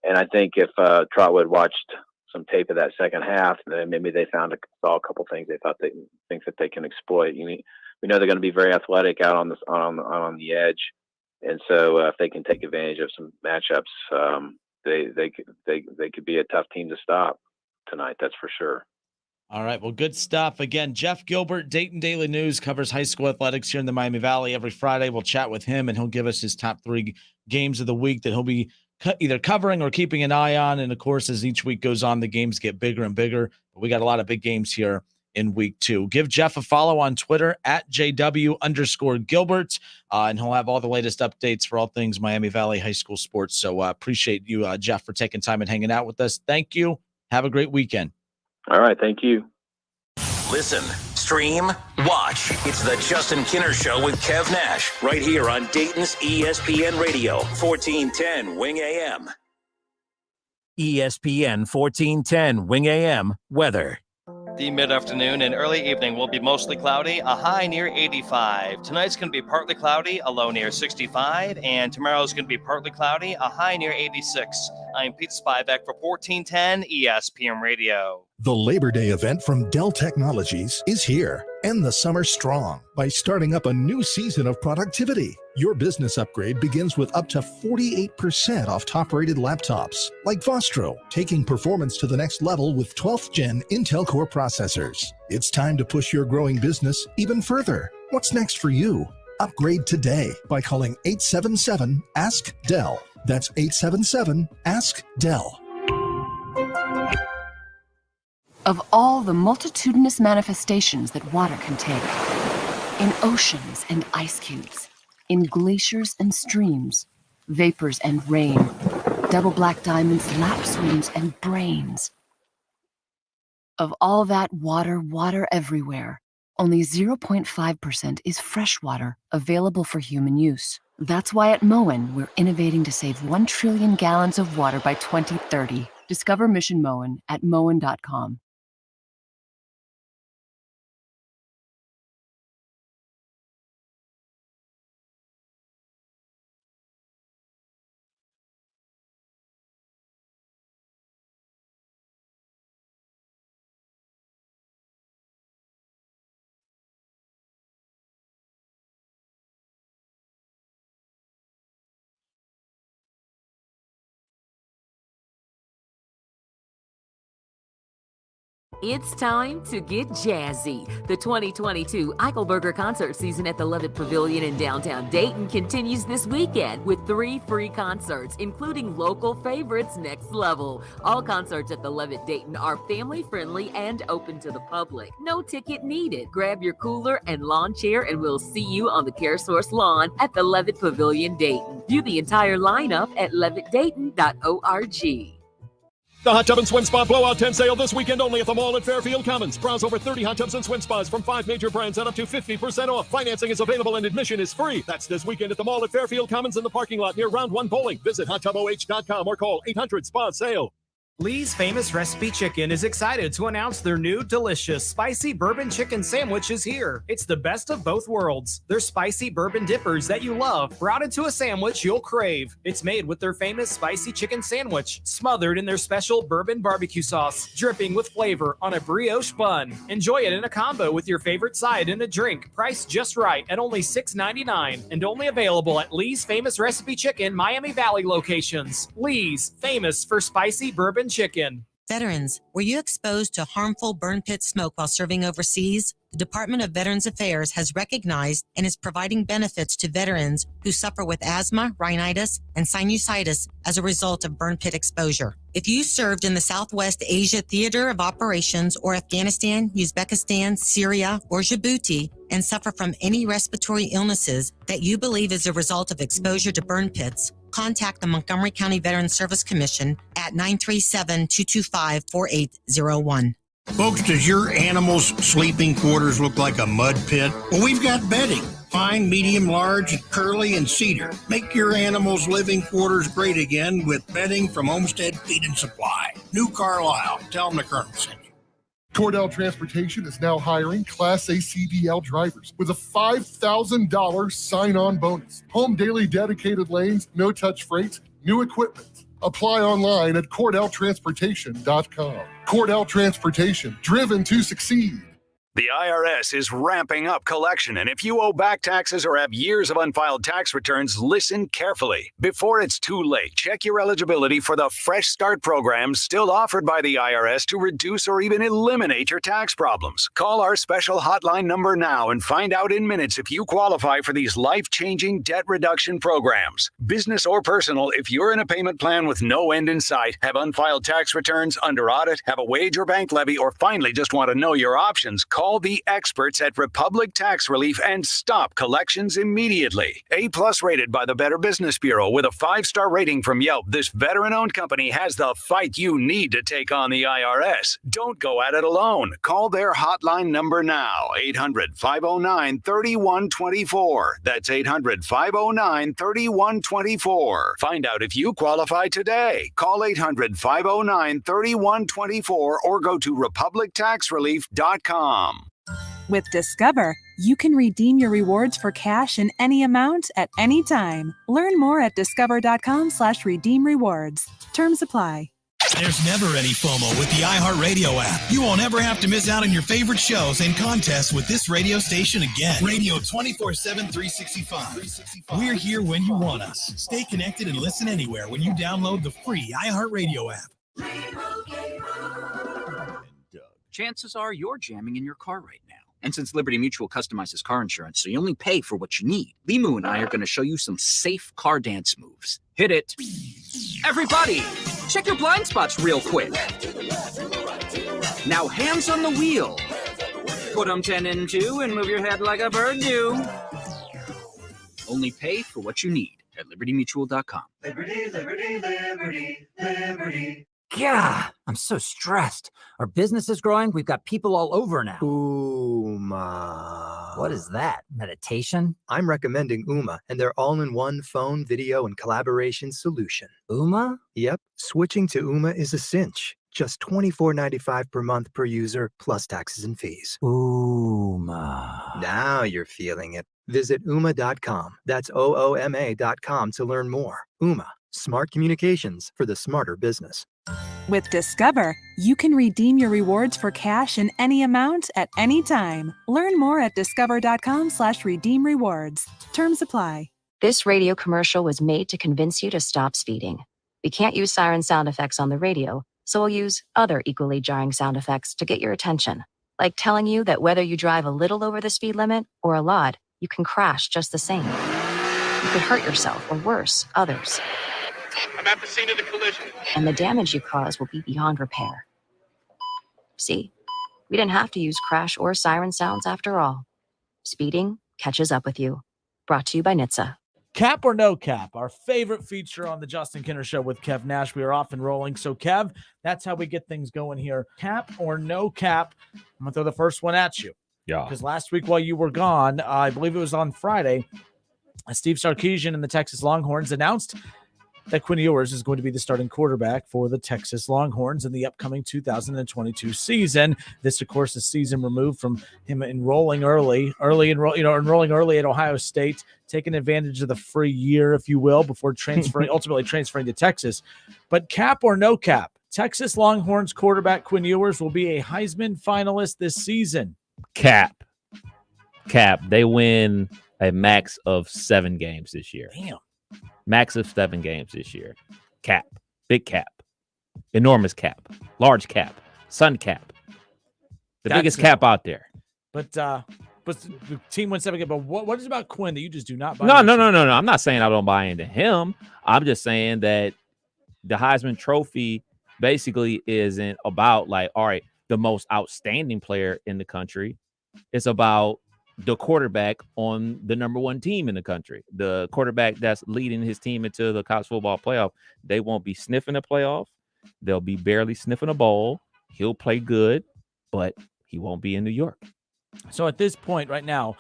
And I think if Trotwood watched some tape of that second half, then maybe they saw a couple things they thought think that they can exploit. We know they're going to be very athletic out on the edge, and so if they can take advantage of some matchups, they could be a tough team to stop tonight. That's for sure. All right, well, good stuff. Again, Jeff Gilbert, Dayton Daily News, covers high school athletics here in the Miami Valley every Friday. We'll chat with him, and he'll give us his top 3 games of the week that he'll be either covering or keeping an eye on. And of course, as each week goes on, the games get bigger and bigger. But we got a lot of big games here in week 2. Give Jeff a follow on Twitter at JW_Gilbert. And he'll have all the latest updates for all things Miami Valley high school sports. So appreciate you, Jeff, for taking time and hanging out with us. Thank you. Have a great weekend. All right. Thank you. Listen, stream, watch. It's the Justin Kinner Show with Kev Nash right here on Dayton's ESPN Radio, 1410 Wing AM. ESPN 1410 Wing AM weather. The mid-afternoon and early evening will be mostly cloudy, a high near 85. Tonight's going to be partly cloudy, a low near 65. And tomorrow's going to be partly cloudy, a high near 86. I'm Pete Spivak for 1410 ESPN Radio. The Labor Day event from Dell Technologies is here. End the summer strong by starting up a new season of productivity. Your business upgrade begins with up to 48% off top-rated laptops, like Vostro, taking performance to the next level with 12th Gen Intel Core processors. It's time to push your growing business even further. What's next for you? Upgrade today by calling 877-ASK-DELL. That's 877-ASK-DELL. Of all the multitudinous manifestations that water can take, in oceans and ice cubes, in glaciers and streams, vapors and rain, double black diamonds, lap swims, and brains. Of all that water everywhere, only 0.5% is fresh water available for human use. That's why at Moen, we're innovating to save 1 trillion gallons of water by 2030. Discover Mission Moen at moen.com. It's time to get jazzy. The 2022 Eichelberger concert season at the Levitt Pavilion in downtown Dayton continues this weekend with 3 free concerts, including local favorites Next Level. All concerts at the Levitt Dayton are family-friendly and open to the public. No ticket needed. Grab your cooler and lawn chair and we'll see you on the CareSource lawn at the Levitt Pavilion Dayton. View the entire lineup at levittdayton.org. The Hot Tub and Swim Spa Blowout Tent Sale this weekend only at the mall at Fairfield Commons. Browse over 30 hot tubs and swim spas from 5 major brands at up to 50% off. Financing is available and admission is free. That's this weekend at the mall at Fairfield Commons in the parking lot near Round 1 Bowling. Visit HotTubOH.com or call 800-SPA-SALE. Lee's Famous Recipe Chicken is excited to announce their new delicious spicy bourbon chicken sandwich is here. It's the best of both worlds. They're spicy bourbon dippers that you love, brought into a sandwich you'll crave. It's made with their famous spicy chicken sandwich, smothered in their special bourbon barbecue sauce, dripping with flavor on a brioche bun. Enjoy it in a combo with your favorite side and a drink, priced just right at only $6.99, and only available at Lee's Famous Recipe Chicken Miami Valley locations. Lee's, famous for spicy bourbon chicken. Veterans, were you exposed to harmful burn pit smoke while serving overseas? The Department of Veterans Affairs has recognized and is providing benefits to veterans who suffer with asthma, rhinitis, and sinusitis as a result of burn pit exposure. If you served in the Southwest Asia Theater of Operations or Afghanistan, Uzbekistan, Syria, or Djibouti, and suffer from any respiratory illnesses that you believe is a result of exposure to burn pits, contact the Montgomery County Veterans Service Commission at 937-225-4801. Folks, does your animal's sleeping quarters look like a mud pit? Well, we've got bedding. Fine, medium, large, curly, and cedar. Make your animal's living quarters great again with bedding from Homestead Feed and Supply. New Carlisle. Tell them the Colonel sent you. Cordell Transportation is now hiring Class A CDL drivers with a $5,000 sign-on bonus. Home daily dedicated lanes, no-touch freight, new equipment. Apply online at CordellTransportation.com. Cordell Transportation, driven to succeed. The IRS is ramping up collection, and if you owe back taxes or have years of unfiled tax returns, listen carefully. Before it's too late, check your eligibility for the Fresh Start program still offered by the IRS to reduce or even eliminate your tax problems. Call our special hotline number now and find out in minutes if you qualify for these life-changing debt reduction programs. Business or personal, if you're in a payment plan with no end in sight, have unfiled tax returns, under audit, have a wage or bank levy, or finally just want to know your options, call Call the experts at Republic Tax Relief and stop collections immediately. A-plus rated by the Better Business Bureau with a 5-star rating from Yelp, this veteran-owned company has the fight you need to take on the IRS. Don't go at it alone. Call their hotline number now, 800-509-3124. That's 800-509-3124. Find out if you qualify today. Call 800-509-3124 or go to republictaxrelief.com. With Discover, you can redeem your rewards for cash in any amount at any time. Learn more at discover.com/redeem rewards. Terms apply. There's never any FOMO with the iHeartRadio app. You won't ever have to miss out on your favorite shows and contests with this radio station again. Radio 24/7, 365. We're here when you want us. Stay connected and listen anywhere when you download the free iHeartRadio app. Chances are you're jamming in your car right now. And since Liberty Mutual customizes car insurance so you only pay for what you need, Limu and I are going to show you some safe car dance moves. Hit it. Everybody, check your blind spots real quick. Now hands on the wheel. Put them 10 and 2 and move your head like a bird do. Only pay for what you need at libertymutual.com. Liberty, liberty, liberty, liberty. Yeah, I'm so stressed. Our business is growing. We've got people all over now. Ooma. What is that? Meditation? I'm recommending Ooma and their all-in-one phone, video, and collaboration solution. Ooma? Yep. Switching to Ooma is a cinch. Just $24.95 per month per user, plus taxes and fees. Ooma. Now you're feeling it. Visit Ooma.com. That's OOMA.com to learn more. Ooma. Smart communications for the smarter business. With Discover, you can redeem your rewards for cash in any amount at any time. Learn more at discover.com/redeem rewards. Terms apply. This radio commercial was made to convince you to stop speeding. We can't use siren sound effects on the radio, so we'll use other equally jarring sound effects to get your attention. Like telling you that whether you drive a little over the speed limit or a lot, you can crash just the same. You could hurt yourself or worse, others. I'm at the scene of the collision. And the damage you cause will be beyond repair. See, we didn't have to use crash or siren sounds after all. Speeding catches up with you. Brought to you by NHTSA. Cap or no cap, our favorite feature on the Justin Kinner Show with Kev Nash. We are off and rolling. So, Kev, that's how we get things going here. Cap or no cap? I'm going to throw the first one at you. Yeah. Because last week while you were gone, I believe it was on Friday, Steve Sarkisian and the Texas Longhorns announced that Quinn Ewers is going to be the starting quarterback for the Texas Longhorns in the upcoming 2022 season. This, of course, is season removed from him enrolling early at Ohio State, taking advantage of the free year, if you will, before ultimately transferring to Texas. But cap or no cap, Texas Longhorns quarterback Quinn Ewers will be a Heisman finalist this season. Cap. They win a max of 7 games this year. Damn. Max of 7 games this year. Cap. Big cap. Enormous cap. Large cap. Sun cap. That's biggest cap out there. But the team went 7 games. But what is about Quinn that you just do not buy? No. I'm not saying I don't buy into him. I'm just saying that the Heisman Trophy basically isn't about, like, all right, the most outstanding player in the country. It's about the quarterback on the number 1 team in the country, the quarterback that's leading his team into the college football playoff. They won't be sniffing a playoff. They'll be barely sniffing a bowl. He'll play good, but he won't be in New York. So at this point right now,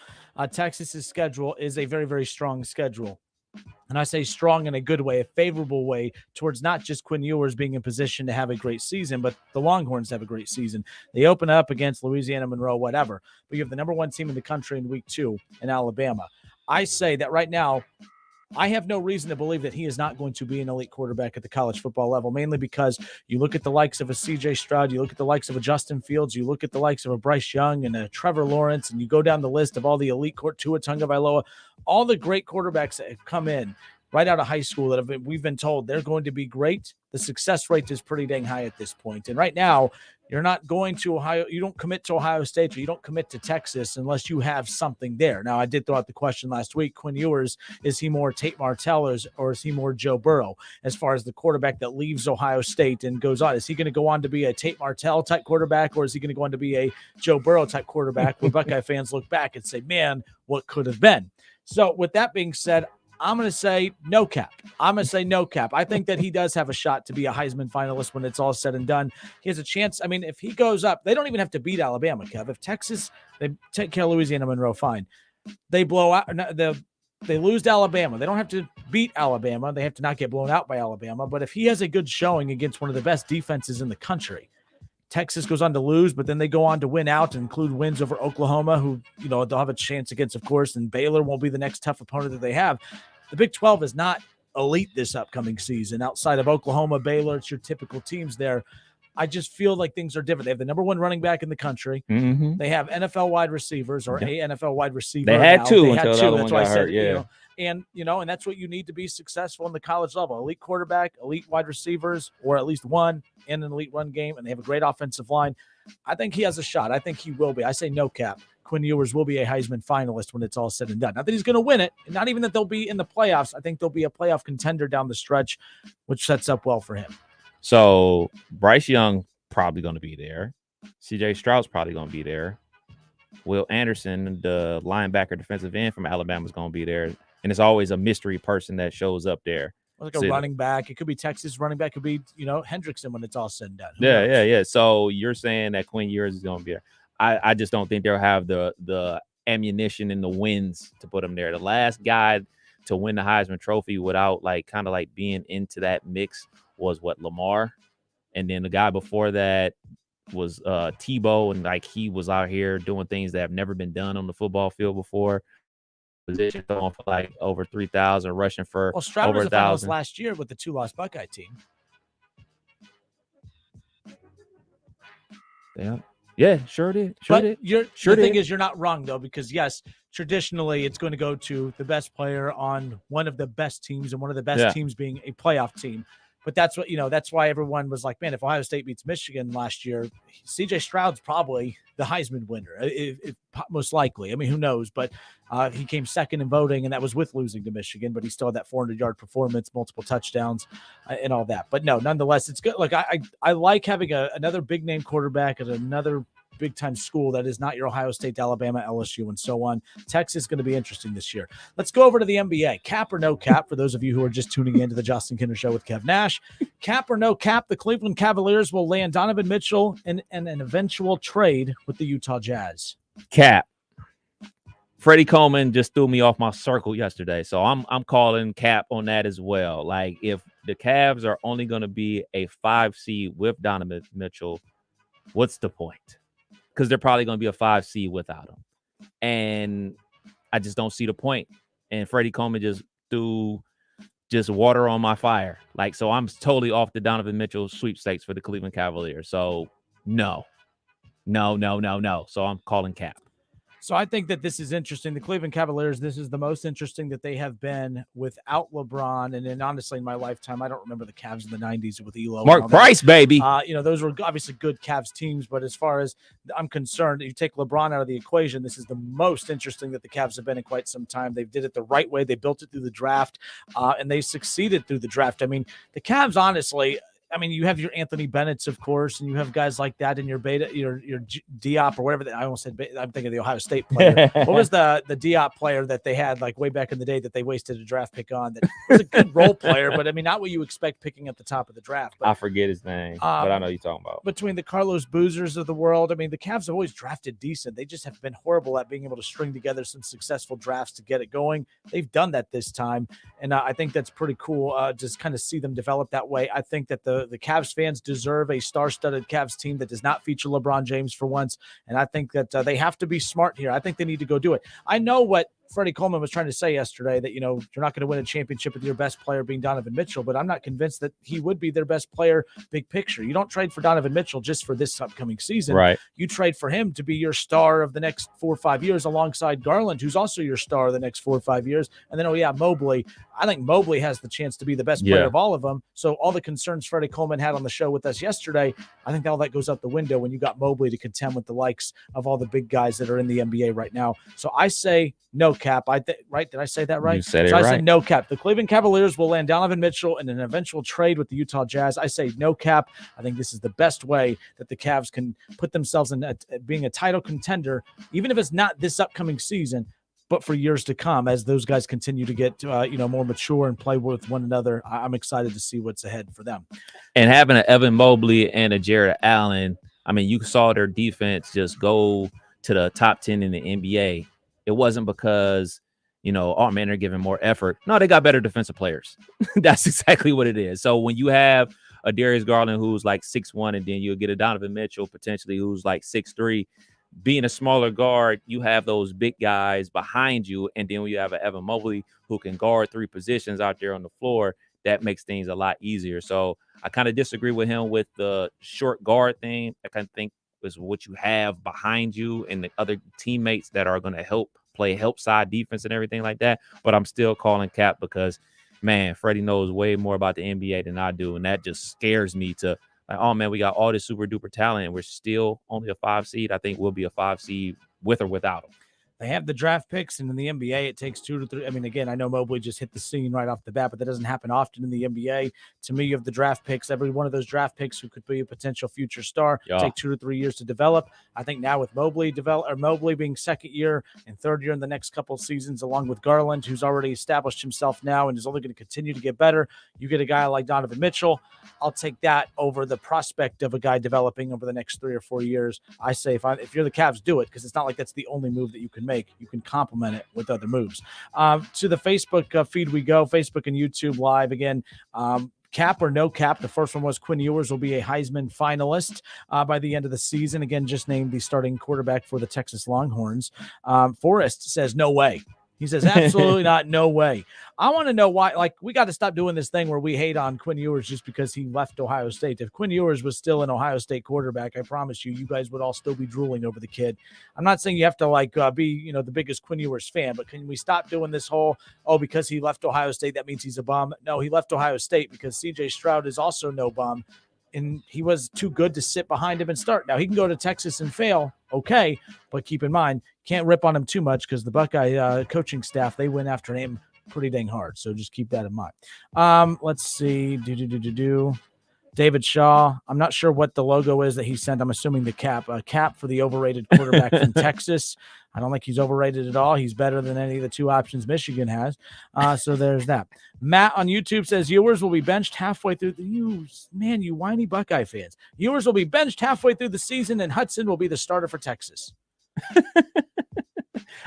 Texas's schedule is a very, very strong schedule. And I say strong in a good way, a favorable way towards not just Quinn Ewers being in position to have a great season, but the Longhorns have a great season. They open up against Louisiana, Monroe, whatever. But you have the number 1 team in the country in week 2 in Alabama. I say that right now, I have no reason to believe that he is not going to be an elite quarterback at the college football level, mainly because you look at the likes of a C.J. Stroud, you look at the likes of a Justin Fields, you look at the likes of a Bryce Young and a Trevor Lawrence, and you go down the list of all the elite Tua Tagovailoa, all the great quarterbacks that have come in. right out of high school that we've been told they're going to be great. The success rate is pretty dang high at this point. And right now, you're not going to Ohio. You don't commit to Ohio State or you don't commit to Texas unless you have something there. Now, I did throw out the question last week. Quinn Ewers, is he more Tate Martell or is he more Joe Burrow as far as the quarterback that leaves Ohio State and goes on? Is he going to go on to be a Tate Martell type quarterback or is he going to go on to be a Joe Burrow type quarterback where Buckeye fans look back and say, man, what could have been? So with that being said, I'm going to say no cap. I think that he does have a shot to be a Heisman finalist when it's all said and done. He has a chance. I mean, if he goes up, they don't even have to beat Alabama, Kev. If Texas, they take care of Louisiana Monroe, fine. They blow out, they lose to Alabama. They don't have to beat Alabama. They have to not get blown out by Alabama. But if he has a good showing against one of the best defenses in the country, Texas goes on to lose, but then they go on to win out and include wins over Oklahoma, who, they'll have a chance against, of course, and Baylor won't be the next tough opponent that they have. The Big 12 is not elite this upcoming season. Outside of Oklahoma, Baylor, it's your typical teams there. I just feel like things are different. They have the number one running back in the country. Mm-hmm. They have NFL wide receivers or a NFL wide receiver. They had two. They had two. That's why I said, yeah. And that's what you need to be successful in the college level. Elite quarterback, elite wide receivers, or at least one in an elite run game, and they have a great offensive line. I think he has a shot. I think he will be. I say no cap. Quinn Ewers will be a Heisman finalist when it's all said and done. Not that he's going to win it, and not even that they'll be in the playoffs. I think they'll be a playoff contender down the stretch, which sets up well for him. So Bryce Young probably going to be there. C.J. Stroud's probably going to be there. Will Anderson, the linebacker defensive end from Alabama, is going to be there. And it's always a mystery person that shows up there. Like a running back. It could be Texas running back. It could be, Hendrickson when it's all said and done. Yeah. So you're saying that Quinn Ewers is going to be there. I just don't think they'll have the ammunition and the wins to put him there. The last guy to win the Heisman Trophy without kind of being into that mix was Lamar. And then the guy before that was Tebow, and he was out here doing things that have never been done on the football field before. Position throwing for over 3,000, rushing for Stroud over was a 1,000 last year with the 2-loss Buckeye team. Yeah, sure did. The thing is, you're not wrong though, because yes, traditionally it's going to go to the best player on one of the best teams, and one of the best teams being a playoff team. But that's what, that's why everyone was like, man, if Ohio State beats Michigan last year, C.J. Stroud's probably the Heisman winner, if most likely. I mean, who knows? But he came second in voting, and that was with losing to Michigan, but he still had that 400-yard performance, multiple touchdowns, and all that. But no, nonetheless, it's good. I like having another big-name quarterback at another big-time school that is not your Ohio State, Alabama, LSU, and so on. Texas is going to be interesting this year. Let's go over to the NBA. Cap or no cap, for those of you who are just tuning into the Justin Kinder Show with Kev Nash. Cap or no cap, the Cleveland Cavaliers will land Donovan Mitchell in an eventual trade with the Utah Jazz. Cap. Freddie Coleman just threw me off my circle yesterday, so I'm calling cap on that as well. If the Cavs are only going to be a 5 seed with Donovan Mitchell, what's the point? Because they're probably going to be a 5 seed without him. And I just don't see the point. And Freddie Coleman just threw water on my fire. So I'm totally off the Donovan Mitchell sweepstakes for the Cleveland Cavaliers. So no. So I'm calling cap. So I think that this is interesting. The Cleveland Cavaliers, this is the most interesting that they have been without LeBron. And then honestly, in my lifetime, I don't remember the Cavs in the 90s with Elo. Mark Price, baby. Those were obviously good Cavs teams. But as far as I'm concerned, you take LeBron out of the equation, this is the most interesting that the Cavs have been in quite some time. They did it the right way. They built it through the draft, and they succeeded through the draft. I mean, the Cavs, honestly, you have your Anthony Bennett's, of course, and you have guys like that in your your Diop or whatever. I almost said, I'm thinking of the Ohio State player. What was the Diop player that they had way back in the day that they wasted a draft pick on? That was a good role player, but not what you expect picking at the top of the draft. But, I forget his name, but I know you're talking about. Between the Carlos Boozers of the world, the Cavs have always drafted decent. They just have been horrible at being able to string together some successful drafts to get it going. They've done that this time, and I think that's pretty cool. Just kind of see them develop that way. I think that the Cavs fans deserve a star-studded Cavs team that does not feature LeBron James for once, and I think that they have to be smart here. I think they need to go do it. I know what Freddie Coleman was trying to say yesterday that, you're not going to win a championship with your best player being Donovan Mitchell, but I'm not convinced that he would be their best player big picture. You don't trade for Donovan Mitchell just for this upcoming season. Right. You trade for him to be your star of the next 4 or 5 years alongside Garland, who's also your star of the next 4 or 5 years. And then, Mobley. I think Mobley has the chance to be the best player of all of them. So all the concerns Freddie Coleman had on the show with us yesterday, I think all that goes out the window when you got Mobley to contend with the likes of all the big guys that are in the NBA right now. So I say no cap. Right? Did I say that right? You said it I right. said no cap. The Cleveland Cavaliers will land Donovan Mitchell in an eventual trade with the Utah Jazz. I say no cap. I think this is the best way that the Cavs can put themselves in being a title contender, even if it's not this upcoming season, but for years to come as those guys continue to get more mature and play with one another. I'm excited to see what's ahead for them. And having an Evan Mobley and a Jared Allen, I mean, you saw their defense just go to the top 10 in the NBA. It wasn't because, they're giving more effort. No, they got better defensive players. That's exactly what it is. So when you have a Darius Garland who's like 6'1", and then you'll get a Donovan Mitchell potentially who's like 6'3", being a smaller guard, you have those big guys behind you. And then when you have an Evan Mobley who can guard 3 positions out there on the floor, that makes things a lot easier. So I kind of disagree with him with the short guard thing. I kind of think is what you have behind you and the other teammates that are going to help side defense and everything like that. But I'm still calling cap because, man, Freddie knows way more about the NBA than I do. And that just scares me to, oh, man, we got all this super duper talent and we're still only a 5 seed. I think we'll be a 5 seed with or without them. They have the draft picks, and in the NBA, it takes 2 to 3. I mean, again, I know Mobley just hit the scene right off the bat, but that doesn't happen often in the NBA. To me, you have the draft picks. Every one of those draft picks who could be a potential future star take 2 to 3 years to develop. I think now with Mobley being second year and third year in the next couple of seasons, along with Garland, who's already established himself now and is only going to continue to get better. You get a guy like Donovan Mitchell. I'll take that over the prospect of a guy developing over the next 3 or 4 years. I say if you're the Cavs, do it, because it's not like that's the only move that you can make. You can complement it with other moves. To the Facebook feed we go, Facebook and YouTube live again. Cap or no cap. The first one was Quinn Ewers will be a Heisman finalist by the end of the season. Again, just named the starting quarterback for the Texas Longhorns. Forrest says no way. He says, absolutely not, no way. I want to know why. Like, we got to stop doing this thing where we hate on Quinn Ewers just because he left Ohio State. If Quinn Ewers was still an Ohio State quarterback, I promise you guys would all still be drooling over the kid. I'm not saying you have to, be, the biggest Quinn Ewers fan, but can we stop doing this whole, because he left Ohio State, that means he's a bum? No, he left Ohio State because C.J. Stroud is also no bum. And he was too good to sit behind him and start. Now, he can go to Texas and fail, okay, but keep in mind, can't rip on him too much because the Buckeye coaching staff, they went after him pretty dang hard. So just keep that in mind. Let's see. David Shaw. I'm not sure what the logo is that he sent. I'm assuming the cap. A cap for the overrated quarterback from Texas. I don't think he's overrated at all. He's better than any of the 2 options Michigan has. So there's that. Matt on YouTube says Ewers will be benched halfway through you whiny Buckeye fans. Ewers will be benched halfway through the season, and Hudson will be the starter for Texas.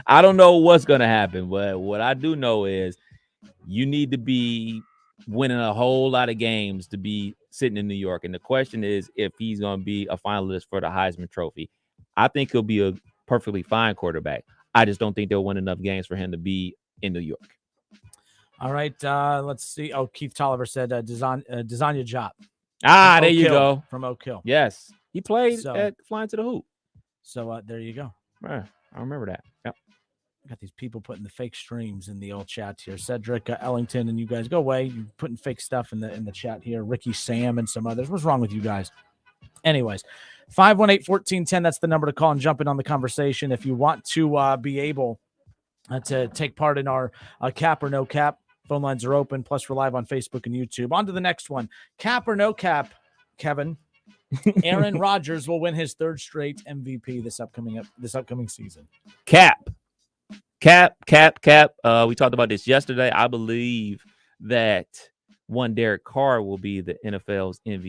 I don't know what's going to happen, but what I do know is you need to be winning a whole lot of games to be sitting in New York. And the question is if he's going to be a finalist for the Heisman Trophy. I think he'll be a perfectly fine quarterback. I just don't think they'll win enough games for him to be in New York. All right. Let's see. Oh, Keith Tolliver said Desanya Jop. There you go. From Oak Hill. Yes. He played at Flying to the Hoop. So there you go. Right. I remember that. Yep. Got these people putting the fake streams in the old chat here. Cedric Ellington and you guys go away. You're putting fake stuff in the chat here. Ricky Sam and some others. What's wrong with you guys? Anyways, 518-1410. That's the number to call and jump in on the conversation. If you want to be able to take part in our cap or no cap, phone lines are open. Plus, we're live on Facebook and YouTube. On to the next one. Cap or no cap, Kevin. Aaron Rodgers will win his 3rd straight MVP this upcoming season. Cap. We talked about this yesterday. I believe that Derek Carr will be the NFL's MVP.